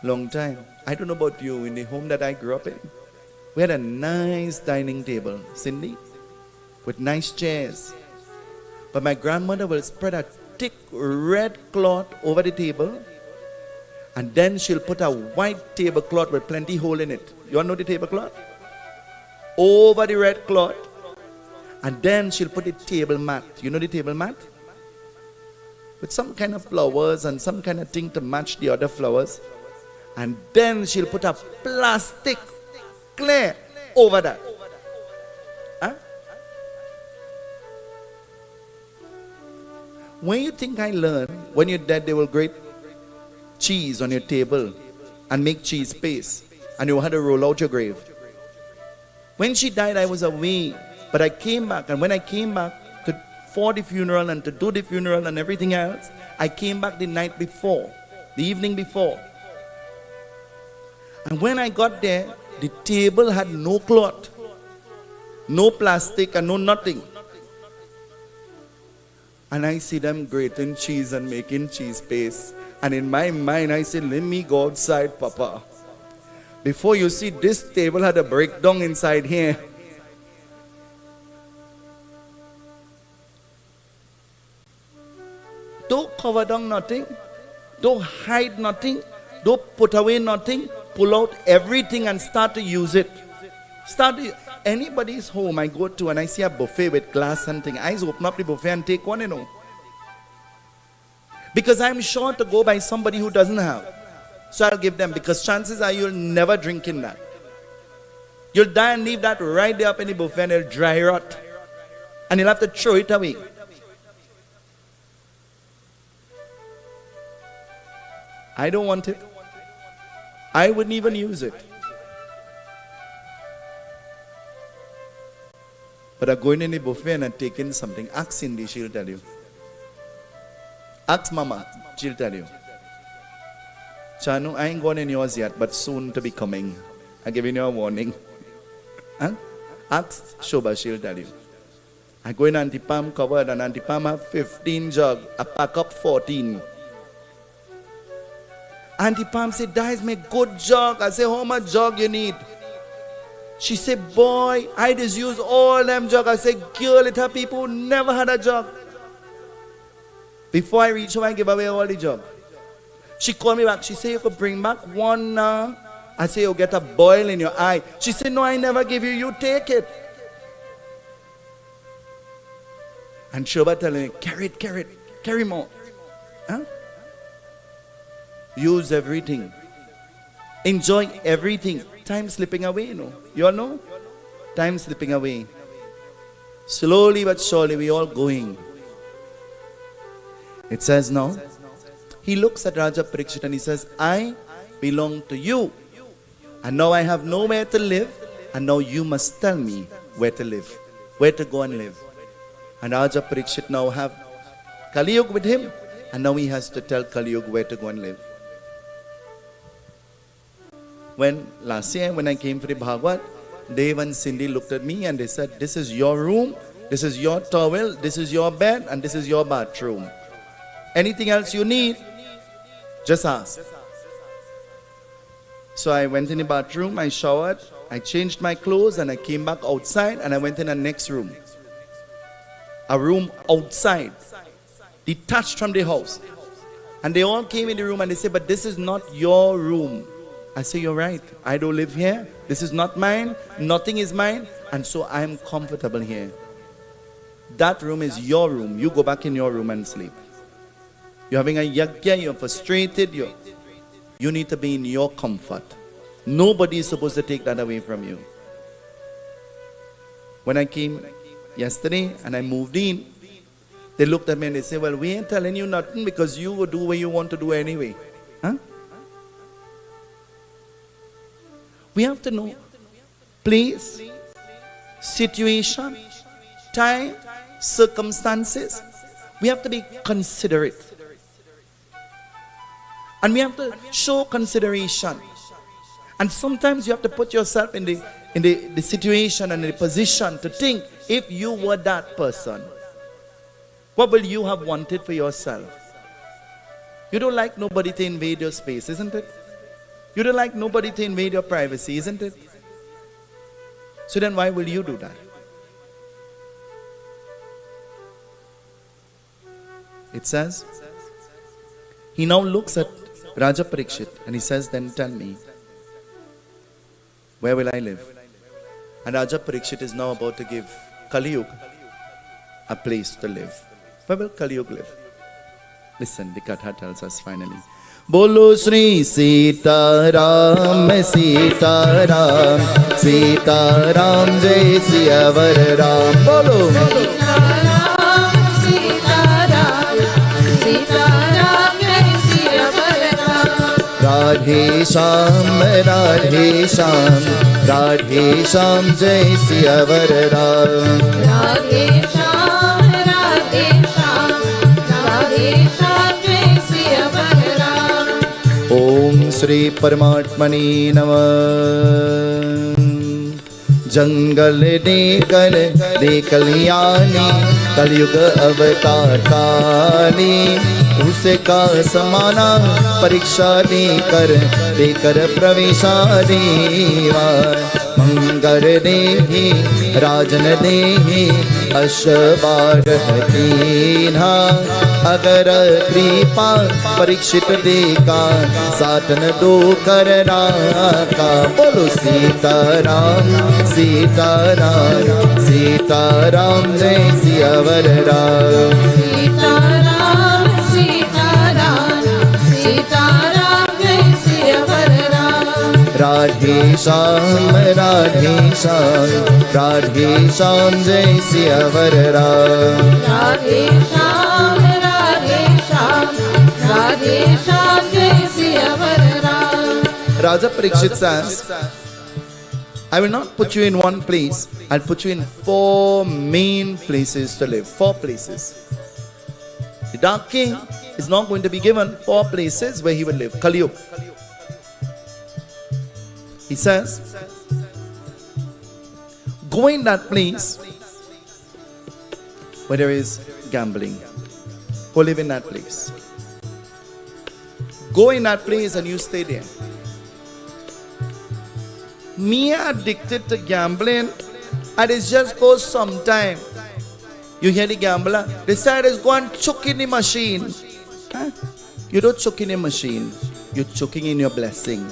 Long time. I don't know about you, in the home that I grew up in, we had a nice dining table, Cindy, with nice chairs. But my grandmother will spread a thick red cloth over the table, and then she'll put a white tablecloth with plenty hole in it. You all know the tablecloth? Over the red cloth, and then she'll put the table mat. You know the table mat? With some kind of flowers and some kind of thing to match the other flowers. And then she'll put a plastic, clear over that. Huh? When you think I learn, when you're dead, they will grate cheese on your table and make cheese paste, and you had to roll out your grave. When she died, I was away, but I came back, and when I came back for the funeral and to do the funeral and everything else, I came back the night before, the evening before. And when I got there, the table had no cloth, no plastic, and no nothing. And I see them grating cheese and making cheese paste. And in my mind, I said, let me go outside, Papa. Before you see, this table had a breakdown inside here. Don't cover down nothing. Don't hide nothing. Don't put away nothing. Pull out everything and start to use it. Anybody's home I go to and I see a buffet with glass and thing, I just open up the buffet and take one, Because I'm sure to go by somebody who doesn't have. So I'll give them, because chances are you'll never drink in that. You'll die and leave that right there up in the buffet and it'll dry rot. And you'll have to throw it away. I don't want it. I wouldn't even use it. But I'm going in the buffet and I'm taking something. Ask Cindy, she'll tell you. Ask Mama, she'll tell you. Chanu, I ain't gone in yours yet, but soon to be coming. I'm giving you a warning. Huh? Ask Shoba, she'll tell you. I go in Auntie Pam covered, and Auntie Pam have 15 jug. I pack up 14. Auntie Pam said, that is my good jug. I say, how much jug you need? She said, boy, I just use all them jug. I said, girl, it have people who never had a jug. Before I reach home, I give away all the jug. She called me back. She said, you could bring back one now. I say, you'll get a boil in your eye. She said, no, I never give you. You take it. And Shoba telling me, carry more. Huh? Use everything. Enjoy everything. Time slipping away, You all know? Time slipping away. Slowly but surely we all going. It says now, he looks at Raja Parikshit and he says, I belong to you. And now I have nowhere to live. And now you must tell me where to live. Where to go and live. And Raja Parikshit now have Kaliyug with him. And now he has to tell Kaliyug where to go and live. When last year when I came for the Bhagwat, Dave and Cindy looked at me and they said, this is your room, this is your towel, this is your bed, and this is your bathroom. Anything else you need, just ask. So I went in the bathroom, I showered, I changed my clothes, and I came back outside and I went in the next room. A room outside, detached from the house. And they all came in the room and they said, but this is not your room. I say, you're right. I don't live here. This is not mine. Nothing is mine. And so I'm comfortable here. That room is your room. You go back in your room and sleep. You're having a yagya, you're frustrated. You need to be in your comfort. Nobody is supposed to take that away from you. When I came yesterday and I moved in, they looked at me and they said, well, we ain't telling you nothing because you will do what you want to do anyway. Huh? We have to know place, situation, time, circumstances. We have to be considerate. And we have to show consideration. And sometimes you have to put yourself in the situation and in the position to think, if you were that person, what will you have wanted for yourself? You don't like nobody to invade your space, isn't it? You don't like nobody to invade your privacy, isn't it? So then why will you do that? It says, he now looks at Raja Parikshit and he says, then tell me, where will I live? And Raja Parikshit is now about to give Kaliyug a place to live. Where will Kaliyug live? Listen, the Katha tells us finally. बोलो श्री सीताराम सीताराम सीताराम जय सियावर राम। बोलो सीताराम सीताराम सीताराम जय सियावर राम। राधे श्याम राधे श्याम राधे श्याम जय सियावर राम। राधे श्याम राधे श्याम राधे श्याम जय सियावर राम। ओम श्री परमात्मने नमः। जंगल दे कल्याणी कलयुग अवतार काली उसका समाना परीक्षा देकर प्रवेशादीवा। मंगल देहि राजन देहि अशबारहतीना अगर कृपा परीक्षित देका साधन दो कर राका। बोलो सीताराम सीताराम सीताराम जय सियावर राम। सीताराम सीताराम सीताराम जय सियावर राम। राधे श्याम राधे श्याम राधे श्याम जय सियावर राम। राधे श्याम राधे श्याम राधे श्याम जय सियावर Ram. Raja Parikshit says, I will not put you in one place, I'll put you in 4 main places to live. 4 places. The dark king is not going to be given 4 places where he will live. Kali Yuga. He says, go in that place where there is gambling. Go live in that place. Go in that place and you stay there. Me addicted to gambling, and it just goes sometime. You hear the gambler, they say, go and choke in the machine. Huh? You don't choke in a machine, you're choking in your blessing.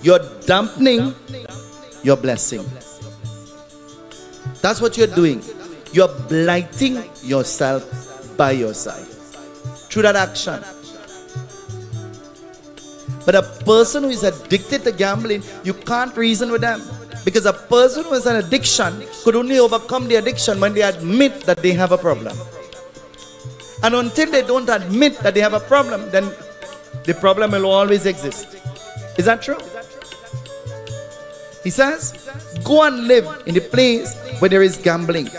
You're dampening your blessing. That's what you're doing. You're blighting yourself by your side through that action. But a person who is addicted to gambling, you can't reason with them. Because a person who has an addiction could only overcome the addiction when they admit that they have a problem. And until they don't admit that they have a problem, then the problem will always exist. Is that true? He says, go and live in a place where there is gambling.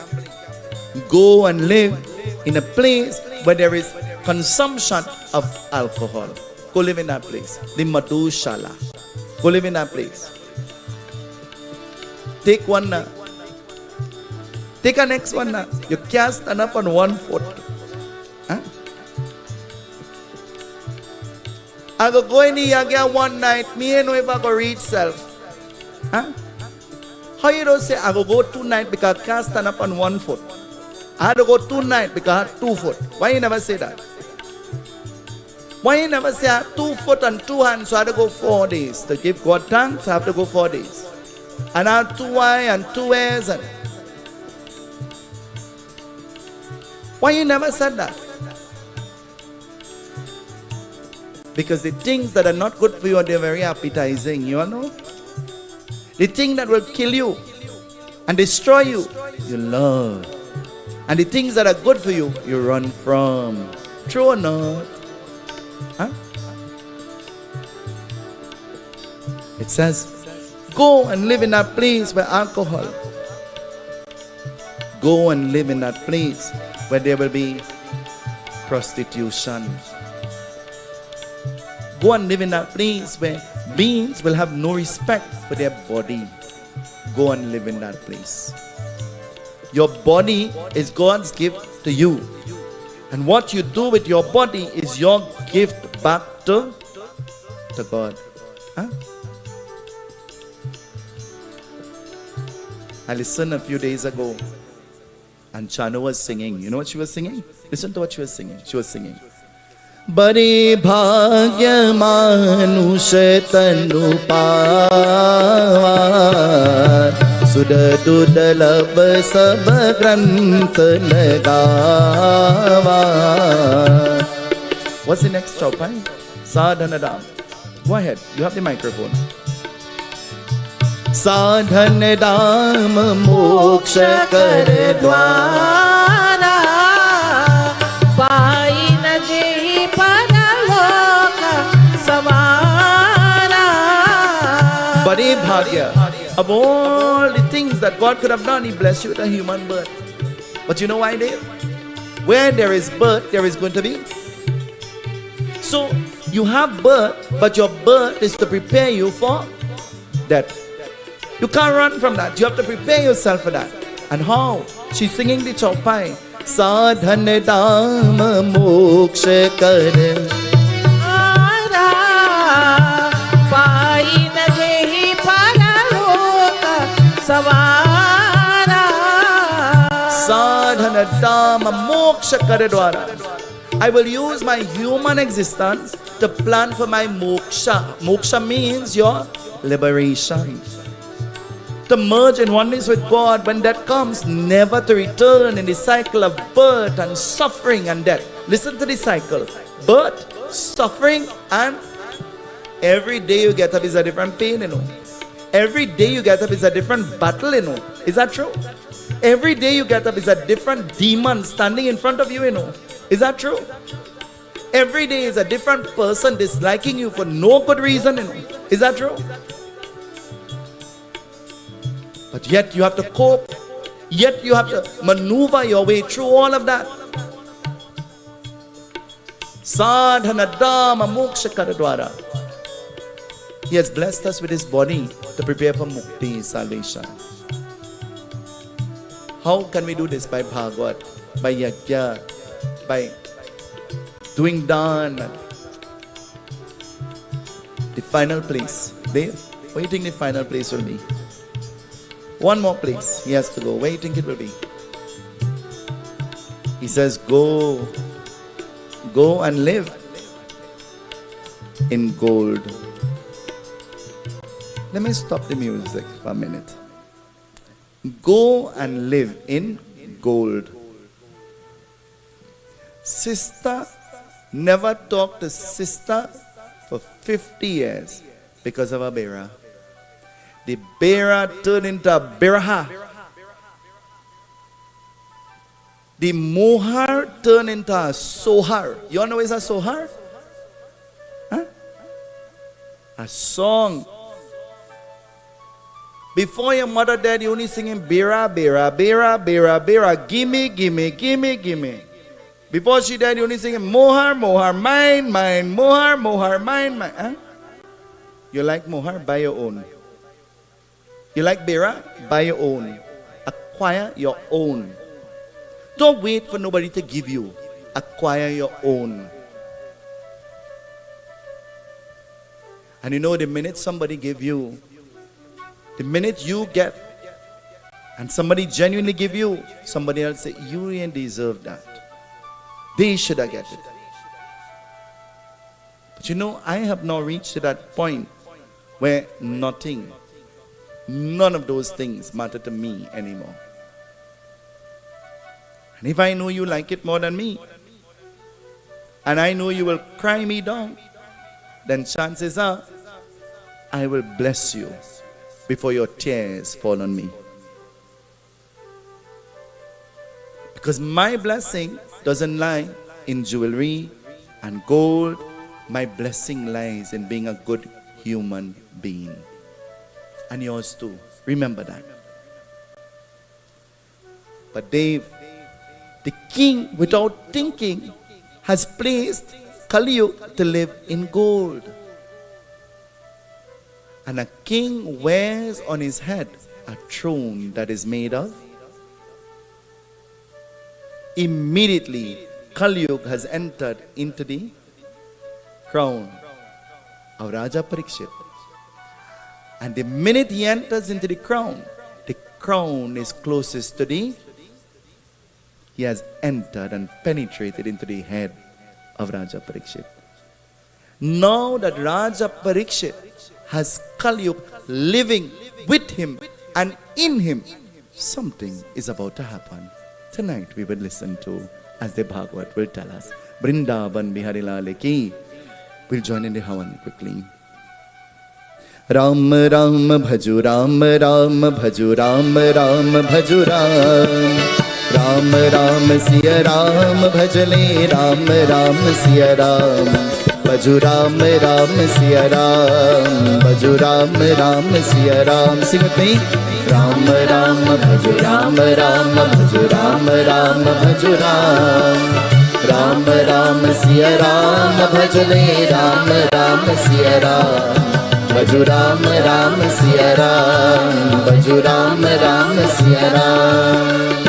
Go and live in a place where there is consumption of alcohol. Go live in that place. The Madhushala. Go live in that place. Take one now. Take a next one now. You can't stand up on one foot. Huh? I go in the Yagna one night. Me and if I go reach self. Huh? How you don't say I go 2 nights because I can't stand up on 1 foot? I had to go 2 nights because I have 2 foot. Why you never say that? Why you never say I have 2 foot and 2 hands, so I have to go 4 days? To give God thanks, I have to go 4 days. And I have 2 eyes and 2 ears. And why you never said that? Because the things that are not good for you, they're very appetizing, you all know? The thing that will kill you and destroy you, you love. And the things that are good for you, you run from. True or not? Huh? It says, go and live in that place where alcohol. Go and live in that place where there will be prostitution. Go and live in that place where beings will have no respect for their body. Go and live in that place. Your body is God's gift to you. And what you do with your body is your gift back to God. Huh? I listened a few days ago and Chanu was singing. You know what she was singing? Listen to what she was singing. She was singing. बड़े भाग्य मानुष तनु पावा सुर दुर्लभ सब ग्रंथ लगावा. What's the next chopper? Sadhanadam. Go ahead, you have the microphone. Sadhanadam moksha kar dwara पाई न जेहि परलोक सवारा. Bade Bhagya. Of all the things that God could have done, He blessed you with a human birth. But you know why, Dave? Where there is birth, there is going to be. So you have birth, but your birth is to prepare you for death. You can't run from that. You have to prepare yourself for that. And how? She's singing the Chaupai. Sadhan dam moksha kar पाई न जेहि परलोक सवारा. Sadhana dhamma moksha kar dwara. I will use my human existence to plan for my moksha. Moksha means your liberation. To merge in oneness with God when that comes, never to return in the cycle of birth and suffering and death. Listen to the cycle. Birth, suffering, and every day you get up is a different pain, you know. Every day you get up is a different battle, you know. Is that true? Every day you get up is a different demon standing in front of you, you know. Is that true? Every day is a different person disliking you for no good reason, you know. Is that true? But yet you have to cope. Yet you have to maneuver your way through all of that. Sadhana dhamma moksha karadwara. He has blessed us with His body to prepare for mukti, salvation. How can we do this? By Bhagwat, by Yagna, by doing dana. The final place. Dave, what do you think the final place will be? One more place he has to go. Where do you think it will be? He says, go and live in gold. Let me stop the music for a minute. Go and live in gold. Sister never talked to sister for 50 years because of a bera. The bera turned into a beraha. The mohar turned into a sohar. You all know what is a sohar? Huh? A song. Before your mother died, you only singing bera, bera, bera, bera, bera, gimme, gimme, gimme, gimme. Before she died, you only singing mohar, mohar, mine, mine, mohar, mohar, mine, mine. Huh? You like mohar? Buy your own. You like bera? Buy your own. Acquire your own. Don't wait for nobody to give you. Acquire your own. And you know, the minute somebody give you, the minute you get, and somebody genuinely give you, somebody else say, you ain't deserve that. They should have get it. But you know, I have now reached to that point where nothing, none of those things matter to me anymore. And if I know you like it more than me, and I know you will cry me down, then chances are I will bless you before your tears fall on me. Because my blessing doesn't lie in jewelry and gold. My blessing lies in being a good human being. And yours too. Remember that. But Dave, the king, without thinking, has placed Kali Yuga to live in gold. And a king wears on his head a throne that is made of. Immediately, Kali Yuga has entered into the crown of Raja Parikshit. And the minute he enters into the crown is closest to the. He has entered and penetrated into the head of Raja Parikshit. Now that Raja Parikshit has Kali Yuga living with him and in him, something is about to happen. Tonight we will listen to, as the Bhagwat will tell us, Vrindavan Bihari Lal ki We'll join in the Havan quickly. Ram Ram Bhaju Ram Ram Bhaju Ram Ram Bhaju Ram Ram Ram Siya Ram Bhajale Ram Ram Siya Ram Bhaju Ram Ram Siya Ram Bhaju Ram Ram Siya Ram. Sing with me. Ram Ram Bhaju Ram Ram Bhaju Ram Ram Bhaju Ram Ram Ram Siya Ram Bhajale Ram Ram Siya Ram Bhaju Ram Ram Siya Ram Bhaju Ram Ram Siya Ram.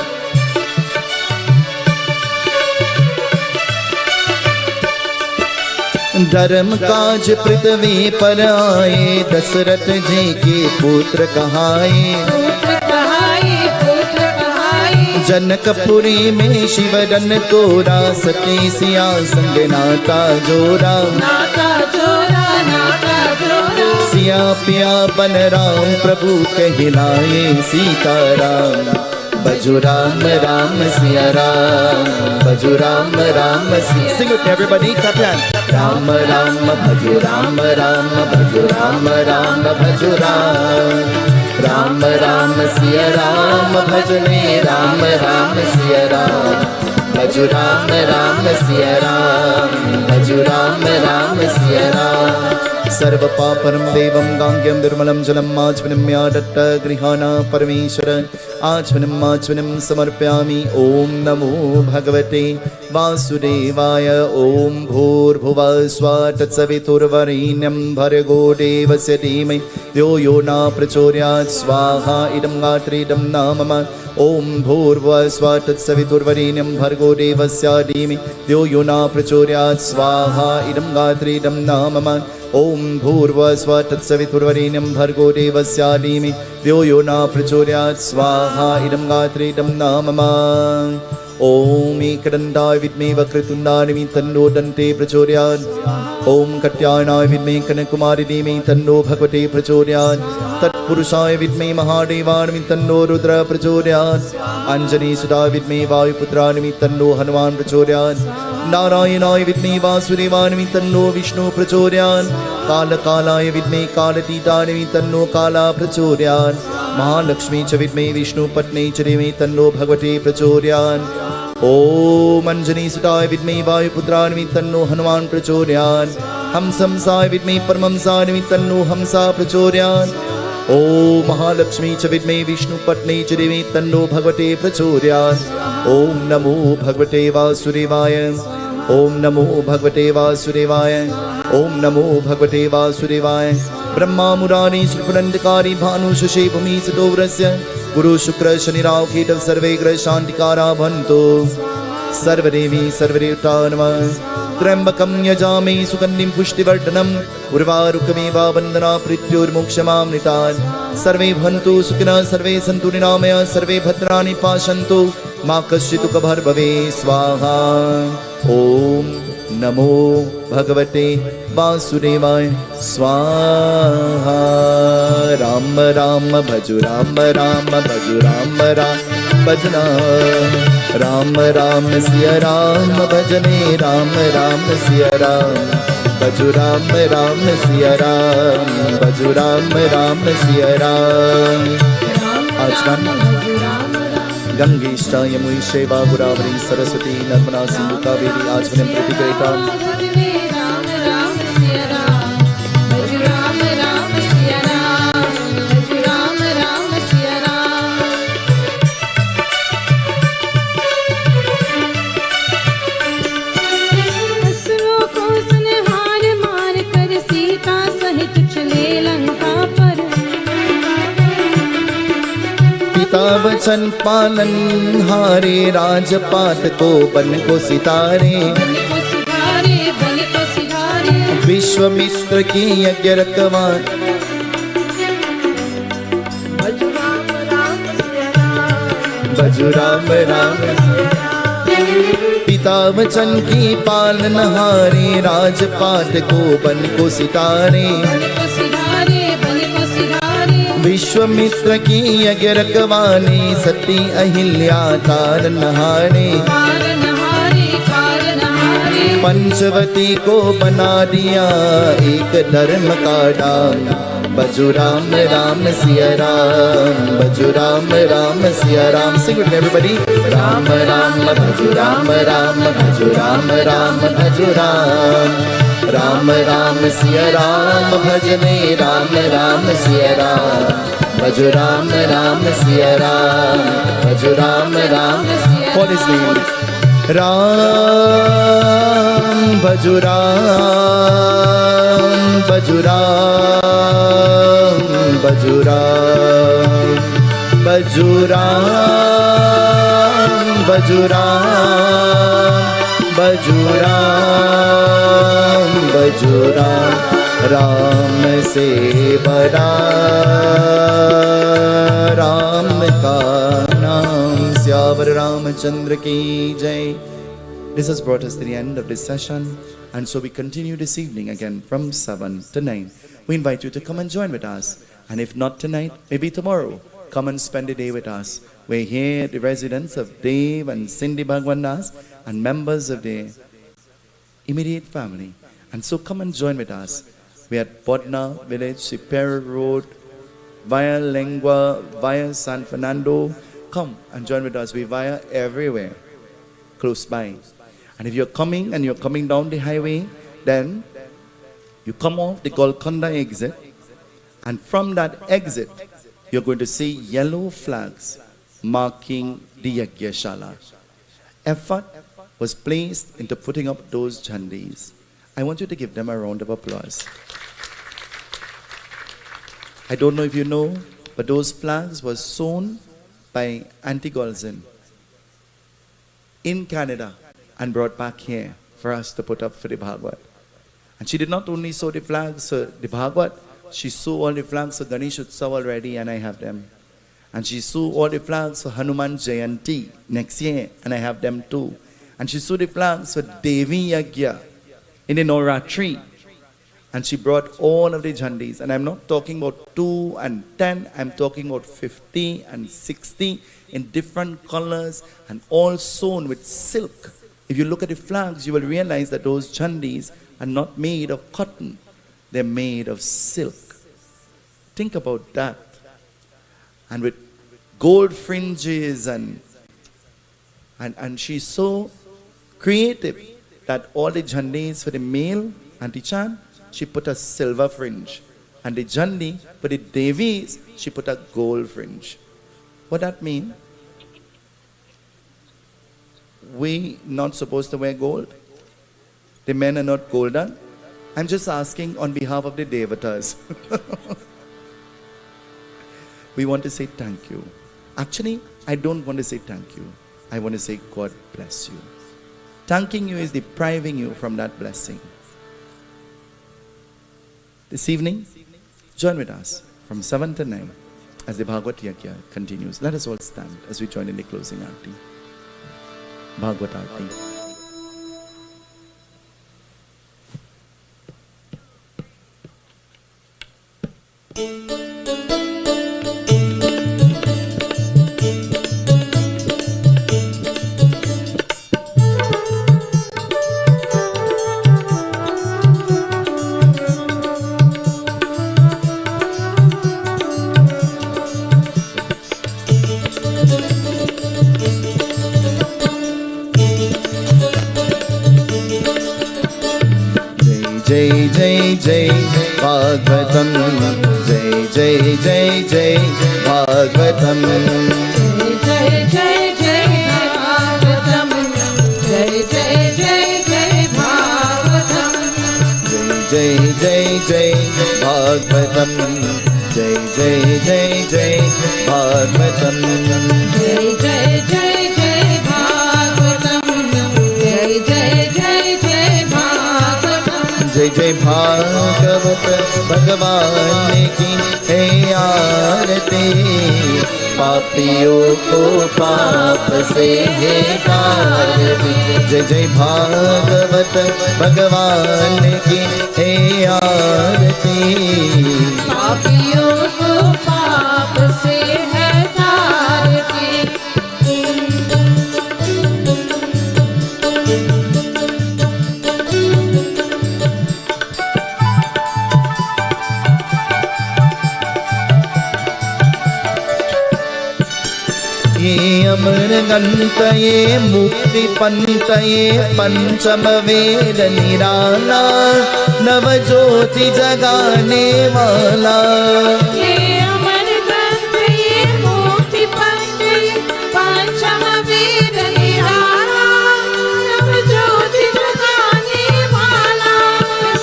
धर्म काज पृथ्वी पर आए दशरथ जी के पुत्र कहाए जनकपुरी में शिवरन तोरा सती सिया संग नाता जोरा सिया पिया बन राम प्रभु कहलाए Sitaram Bhaju Ram Ram Siya Ram Bhaju Ram Ram Siya. Sing it everybody, clap your hands. Ram Ram Bhaju Ram Ram Bhaju Ram Ram Bhaju Ram Ram Ram Siya Ram Bhajane Ram Ram Siya Ram Bhaju Ram Ram Siya Ram Bhaju Ram Ram Siya Ram. सर्व पापरम देवं गांग्यं निर्मलं जलम् आचमनम्यादत्त गृहाणा परमेश्वर आचमनम् समर्पयामि. ओम नमो भगवते वासुदेवाय. ओम भूर्भुवः स्वः तत्सवितुर्वरेण्यं भर्गो देवस्य धीमहि यो यो न प्रचोदयात्. स्वाहा इदं गात्रेदं नामम. ओम भूर्भुवः स्वः तत्सवितुर्वरेण्यं भर्गो देवस्य धीमहि यो यो न प्रचोदयात्. स्वाहा इदं गात्रेदं नामम. ओम भूर्भुवः स्वः तत्सवितुर्वरेण्यं भर्गो देवस्य धीमहि यो यो न प्रचोदयात्. स्वाहा इदं गात्रेदं नामम. ओम एकदन्ताय विद्महे वक्रतुण्डाय तन्नो दन्ते प्रचोदयात्. ओम कत्यायनाय विद्महे कनककुमारी धीमहि तन्नो भगवते प्रचोदयात्. तत्पुरुषाय विद्महे महादेवाय तन्नो रुद्र प्रचोदयात्. अंजनीसुताय विद्महे वायुपुत्राय तन्नो हनुमान् प्रचोदयात्. नारायणाय विद्महे वासुदेवाय तन्नो विष्णु प्रचोदयात्. कालकालाय विद्महे कालतीताय तन्नो काला प्रचोदयात्. महालक्ष्मी च विद्महे विष्णुपत्नी च धीमहि तन्नो भगवते प्रचोदयात्. ओम अंजनीसुताय विद्महे वायुपुत्राय तन्नो हनुमान् प्रचोदयात्. हंसंसाय विद्महे परमहंसाय तन्नो हंसा प्रचोदयात्. ओम महालक्ष्मी च विद्महे विष्णुपत्नी च धीमहि तन्नो भगवते प्रचोदयात्. ओम नमो भगवते वासुदेवाय. ओम नमो भगवते वासुदेवाय. ओम नमो भगवते वासुदेवाय. ब्रह्मा मुरारी श्रीपुरंदकारी भानु शशि भूमि सतोव्रस्य गुरु शुक्र शनि राहु केतव सर्वे ग्रह शांतिकारा भवन्तु. सर्वदेवी सर्वदेवता नमः. त्र्यंबकं यजामहे सुगन्धिं पुष्टिवर्धनम् उर्वारुकमेव वन्दना प्रीत्योर्मोक्षमामृतात्. सर्वे भवन्तु सुखिनः सर्वे सन्तु निरामया सर्वे भद्राणि पश्यन्तु मा कश्चित् दुःखभाग्भवेत्. स्वाहा. ओम नमो भगवते वासुदेवाय. स्वाहा. राम राम भजु राम राम भजु राम राम भजना राम राम सिया राम भजने राम राम सिया राम भजु राम राम सिया राम भजु राम राम सिया राम. आचमन. गंगेष्ठा यमुनेश्वा गोदावरी सरस्वती नर्मदा सिंधु कावेरी आचमनं प्रतिगृहीता. वचन पालन हारे राजपाट को बन को सितारे. विश्वमित्र की यज्ञ रखवान. भजु राम राम. पिता वचन की पालन हारे राजपाट को बन को सितारे. विश्वमित्र की यज्ञ रखवाने सती अहिल्या तारनहारे. पंचवती को बना दिया एक धर्म का डाल। बजू Ram Ram Siya Ram, बजू Ram Ram Siya Ram. Sing with me everybody. Ram Ram भजू Ram Ram, भजू Ram Ram भजू Ram. Ram Ram Siya Ram भजने Ram Ram Siya Ram. भजू Ram Ram Siya Ram, भजू Ram Ram. What is name? Ram भजू Ram, भजू Ram, भजू Ram, भजू Ram, भजू Ram, भजू Ram, भजू Ram. Ram से बड़ा राम का नाम। सियावर रामचंद्र की जय। This has brought us to the end of this session, and so we continue this evening again from 7 to 9. We invite you to come and join with us, and if not tonight, maybe tomorrow, come and spend the day with us. We're here, the residents of Dev and Cindy Bhagwandas, and members of the immediate family, and so come and join with us. We are at Bodna village, Sipera Road, via Lengua, via San Fernando. Come and join with us. We via everywhere close by. And if you're coming and you're coming down the highway, then you come off the Golconda exit, and from that exit, you're going to see yellow flags marking the Yagyashala. Effort was placed into putting up those jhandis. I want you to give them a round of applause. I don't know if you know, but those flags were sewn by Auntie Golzin in Canada and brought back here for us to put up for the Bhagwat. And she did not only sew the flags for the Bhagwat, she sewed all the flags for Ganesh Utsav already, and I have them. And she sewed all the flags for Hanuman Jayanti next year, and I have them too. And she sewed the flags for Devi Yagna in the Navratri. And she brought all of the jhandis. And I'm not talking about 2 and 10, I'm talking about 50 and 60 in different colors and all sewn with silk. If you look at the flags, you will realize that those jhandis are not made of cotton, they're made of silk. Think about that. And with gold fringes, and she's so creative that all the jhandis for the male Auntie Chan, she put a silver fringe, and the jhandi for the Devis, she put a gold fringe. What that mean? We not supposed to wear gold? The men are not golden? I'm just asking on behalf of the Devatas. We want to say thank you. Actually, I don't want to say thank you. I want to say God bless you. Thanking you is depriving you from that blessing. This evening, join with us from 7 to 9 as the Bhagwat Yagna continues. Let us all stand as we join in the closing Aarti. Bhagwat Aarti. जय जय जय भागवतम, जय जय जय जय भागवतम, जय जय जय भागवतम, जय जय जय जय भागवतम, जय जय जय भागवतम, जय जय जय जय भागवतम, जय जय जय जय भागवतम, जय जय जय जय भागवतम, जय जय भागवत भगवान की है आरती, पापियों को पाप से है तारती। जय जय भागवत भगवान की है आरती, पापियों को पाप से है तारती। ये अमर गंत ये मुक्ति पंत ये पंचम वेद निराला नव ज्योति जगाने वाला ये अमर ग्रंथ ये मुक्ति पंथ ये पंचम वेद निराला नव ज्योति जगाने वाला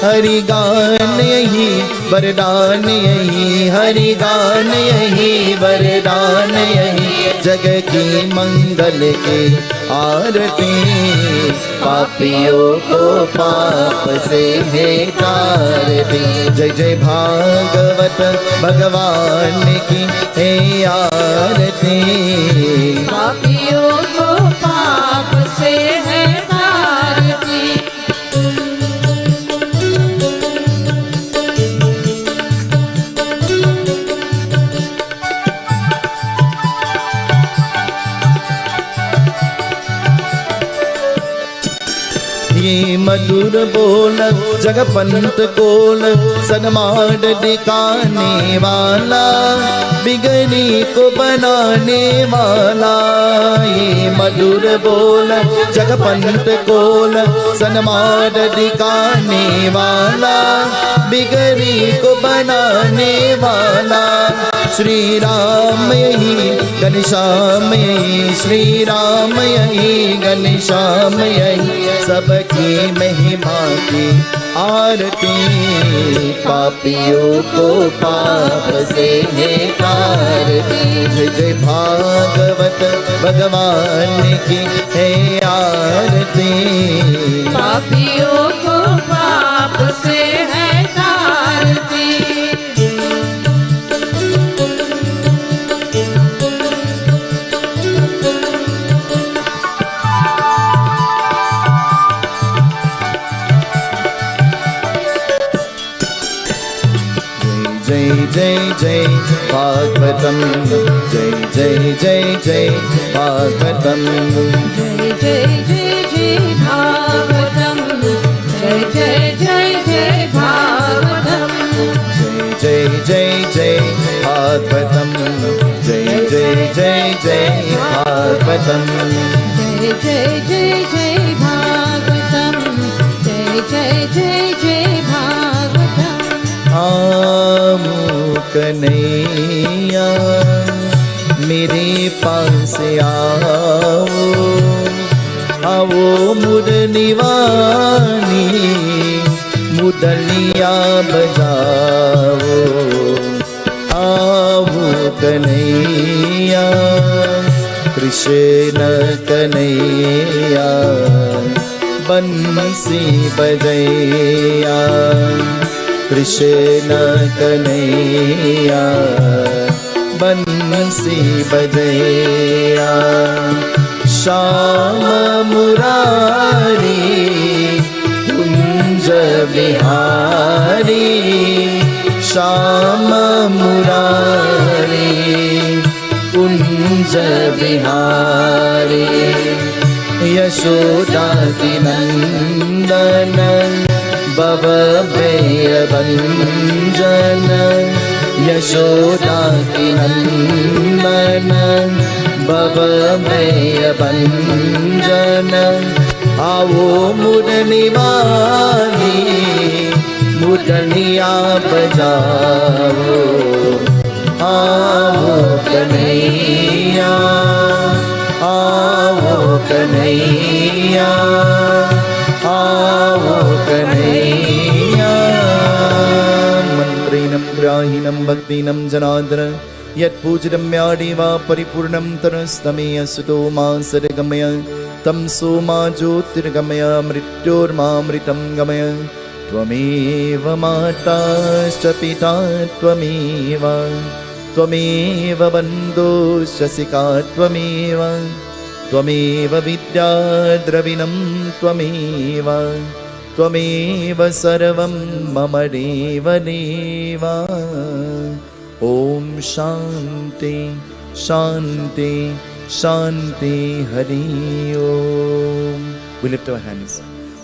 हरि गान यही वरदान यही हरि गान यही वरदान यही जग की मंगल की आरती पापियों को पाप से है तारती जय जय भागवत भगवान की है आरती पापियों को पाप से है तारती ये मधुर बोल जगपंत कोल सनमाड दिखाने वाला बिगड़ी को बनाने वाला ये मधुर बोल जगपंत कोल सनमाड दिखाने वाला बिगड़ी को बनाने वाला श्री राम यही घनश्याम यही श्री राम यही घनश्याम यही सबकी महिमा की आरती पापियों को पाप से है तारती जय जय भागवत भगवान की है आरती पापियों को पाप से है तारती जय जय जय भागवतम जय जय जय जय भागवतम जय जय जय जय भागवतम जय जय जय जय भागवतम जय जय जय भागवतम जय जय जय जय भागवतम जय जय जय जय भागवतम जय जय जय जय भागवतम कन्हैया मेरे पास आओ आओ मुरलीवानी मुरलिया बजाओ आओ कन्हैया कृष्ण कन्हैया बंसी बजैया कृष्ण कन्हैया बंसी बजैया श्याम मुरारी कुंज बिहारी श्याम मुरारी कुंज बिहारी यशोदा की नंदन भव भय भंजन यशोदा की नंदन भव भय भंजन आओ मुरलीवाली मुरलिया बजाओ आओ कन्हैया आओ कन्हैया आओ कन्हैया मंत्रेणं ग्राहिणं भक्तिनं जनार्दन यत्पूजितं म्यादेव परिपूर्णं तनुस्तमेयसुतो मा सद्गमय तं सोमा ज्योतिर्गमय मृत्योर्मामृतं गमय त्वमेव माताश्च पिता त्वमेव त्वमेव बन्धुश्च सिका त्वमेव त्वमेव विद्या द्रविणं त्वमेव त्वमेव सर्वं मम देव देव ॐ शान्ति शान्ति शान्ति हरि ओम. We lift our hands.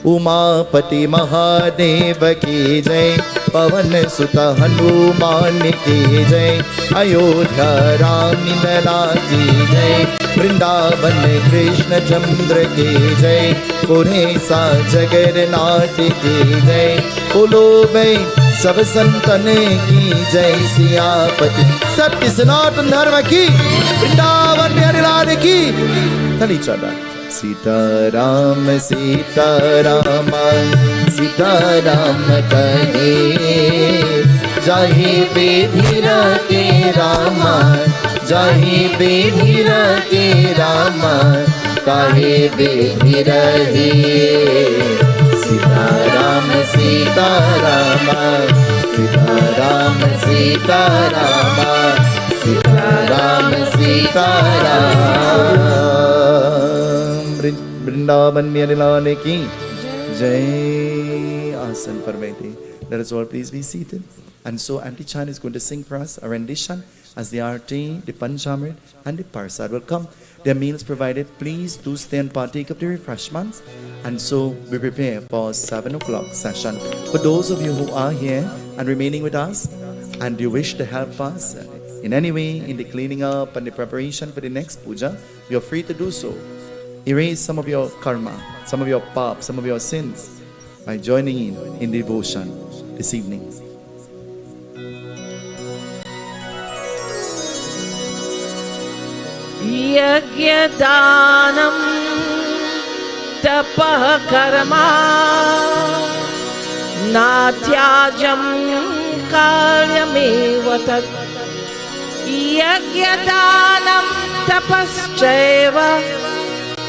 Umapati Mahadev की जय, पवन सुत हनुमान की जय, अयोध्या राम लला की जय, वृंदावन कृष्ण चंद्र की जय, पुरेसा जगन्नाथ की जय, बोलो भाई सब संतन की जय, सियापति सत्य सनातन धर्म की, वृंदावन बिहारी लाल की। तली चढ़ा सीताराम सीताराम सीताराम कहे, जाहि बेधिर के राम, जाहि बेधिर के राम, काहे बेधिर हे। सीताराम सीताराम सीताराम सीताराम सीताराम सीताराम। वृंदावन में लाने की जय। आसन पर बैठे। Let us all please be seated. And so Auntie Chan is going to sing for us a rendition as the Arti, the Panchamrit and the Parsad will come. Their meals provided. Please do stay and partake of the refreshments. And so we prepare for 7 o'clock session. For those of you who are here and remaining with us and you wish to help us in any way in the cleaning up and the preparation for the next puja, you are free to do so. Erase some of your karma, some of your pap, some of your sins by joining in devotion this evening. यज्ञदानं तपः कर्मा नात्याजं कार्यमेव तत् यज्ञदानं तपश्चैव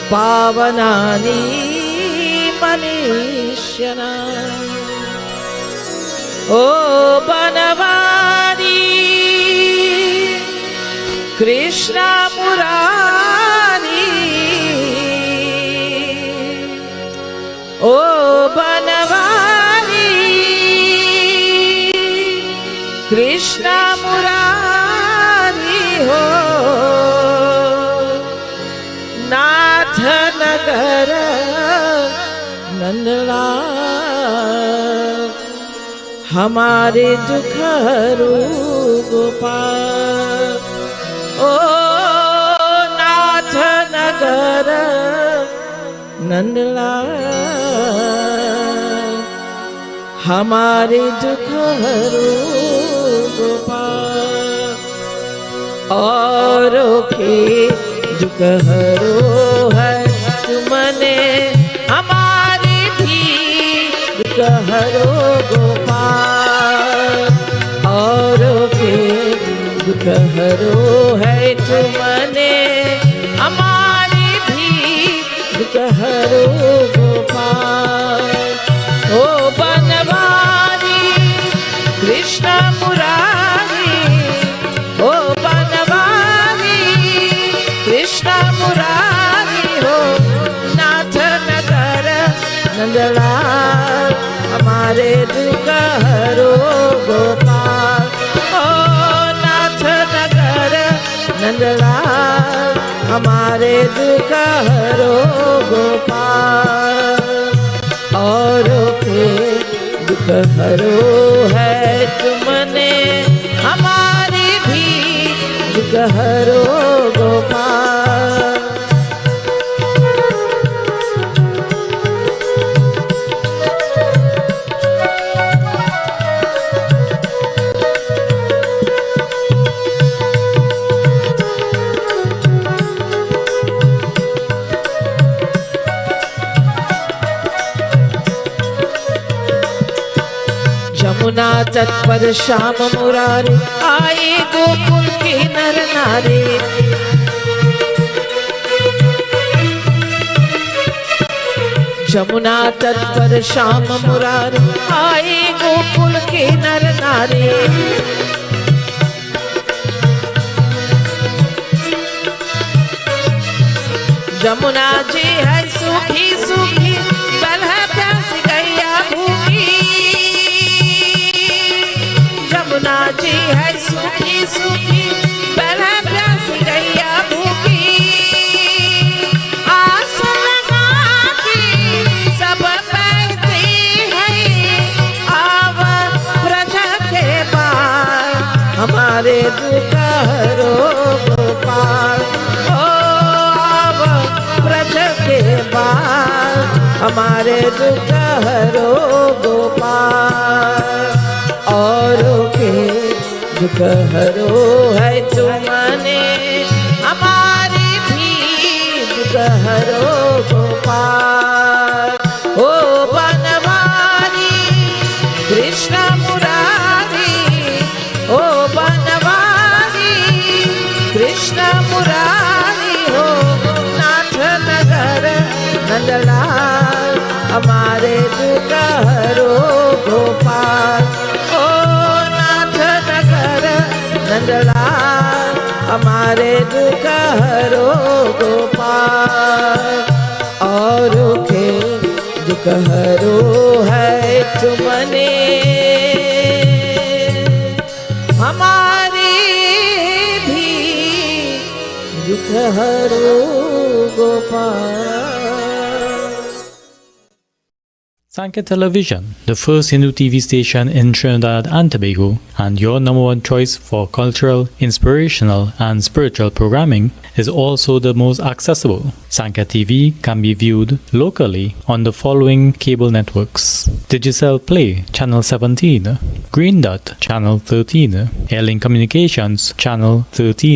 पावनानि मनीष्याणाम् ओ बनवारी कृष्ण मुरारी ओ बनवारी कृष्ण मुरारी हो नाथ नगर नंदलाल हमारे दुख हरो गोपाल ओ नाथ नगर नंदलाल हमारे दुख हरो गोपाल औरों के दुख हरो है तुमने हमारे भी दुख हरो गोपाल औरों के दुख हरो है तुमने हमारे भी दुख हरो गोपाल ओ बनवारी कृष्ण मुरारी ओ बनवारी कृष्ण मुरारी हो नाथ नगर नंदलाल हमारे दुख हरो गोपाल नंदलाल हमारे दुख हरो गोपाल औरों के दुख हरो है तुमने हमारे भी दुख हरो गोपाल यमुना तट पर श्याम मुरारी आए गोकुल के नर नारी यमुना तट पर श्याम मुरारी आए गोकुल के नर नारी यमुना जी है सूखी सूखी बल है प्यास गैया भूखी यमुना जी है सूखी सूखी बल है प्यास गैया भूखी आस लगा के सब पे हमारे दुख हरो गोपाल। औरों के दुख हरो है तुमने, हमारे भी दुख हरो गोपाल। ओ बनवारी कृष्ण मुरारी, ओ बनवारी कृष्ण मुरारी हो नाथ नगर नंदलाल, हमारे दुख हरो गोपाल। ओ नाथ नगर नंदलाल, हमारे दुख हरो गोपाल। औरों के दुख हरो है तुमने, हमारे भी दुख हरो Gopal. Sankhya Television, the first Hindu TV station in Trinidad and Tobago, and your number one choice for cultural, inspirational, and spiritual programming, is also the most accessible. Sankhya TV can be viewed locally on the following cable networks: Digicel Play, Channel 17, Green Dot, Channel 13, Airlink Communications, Channel 13,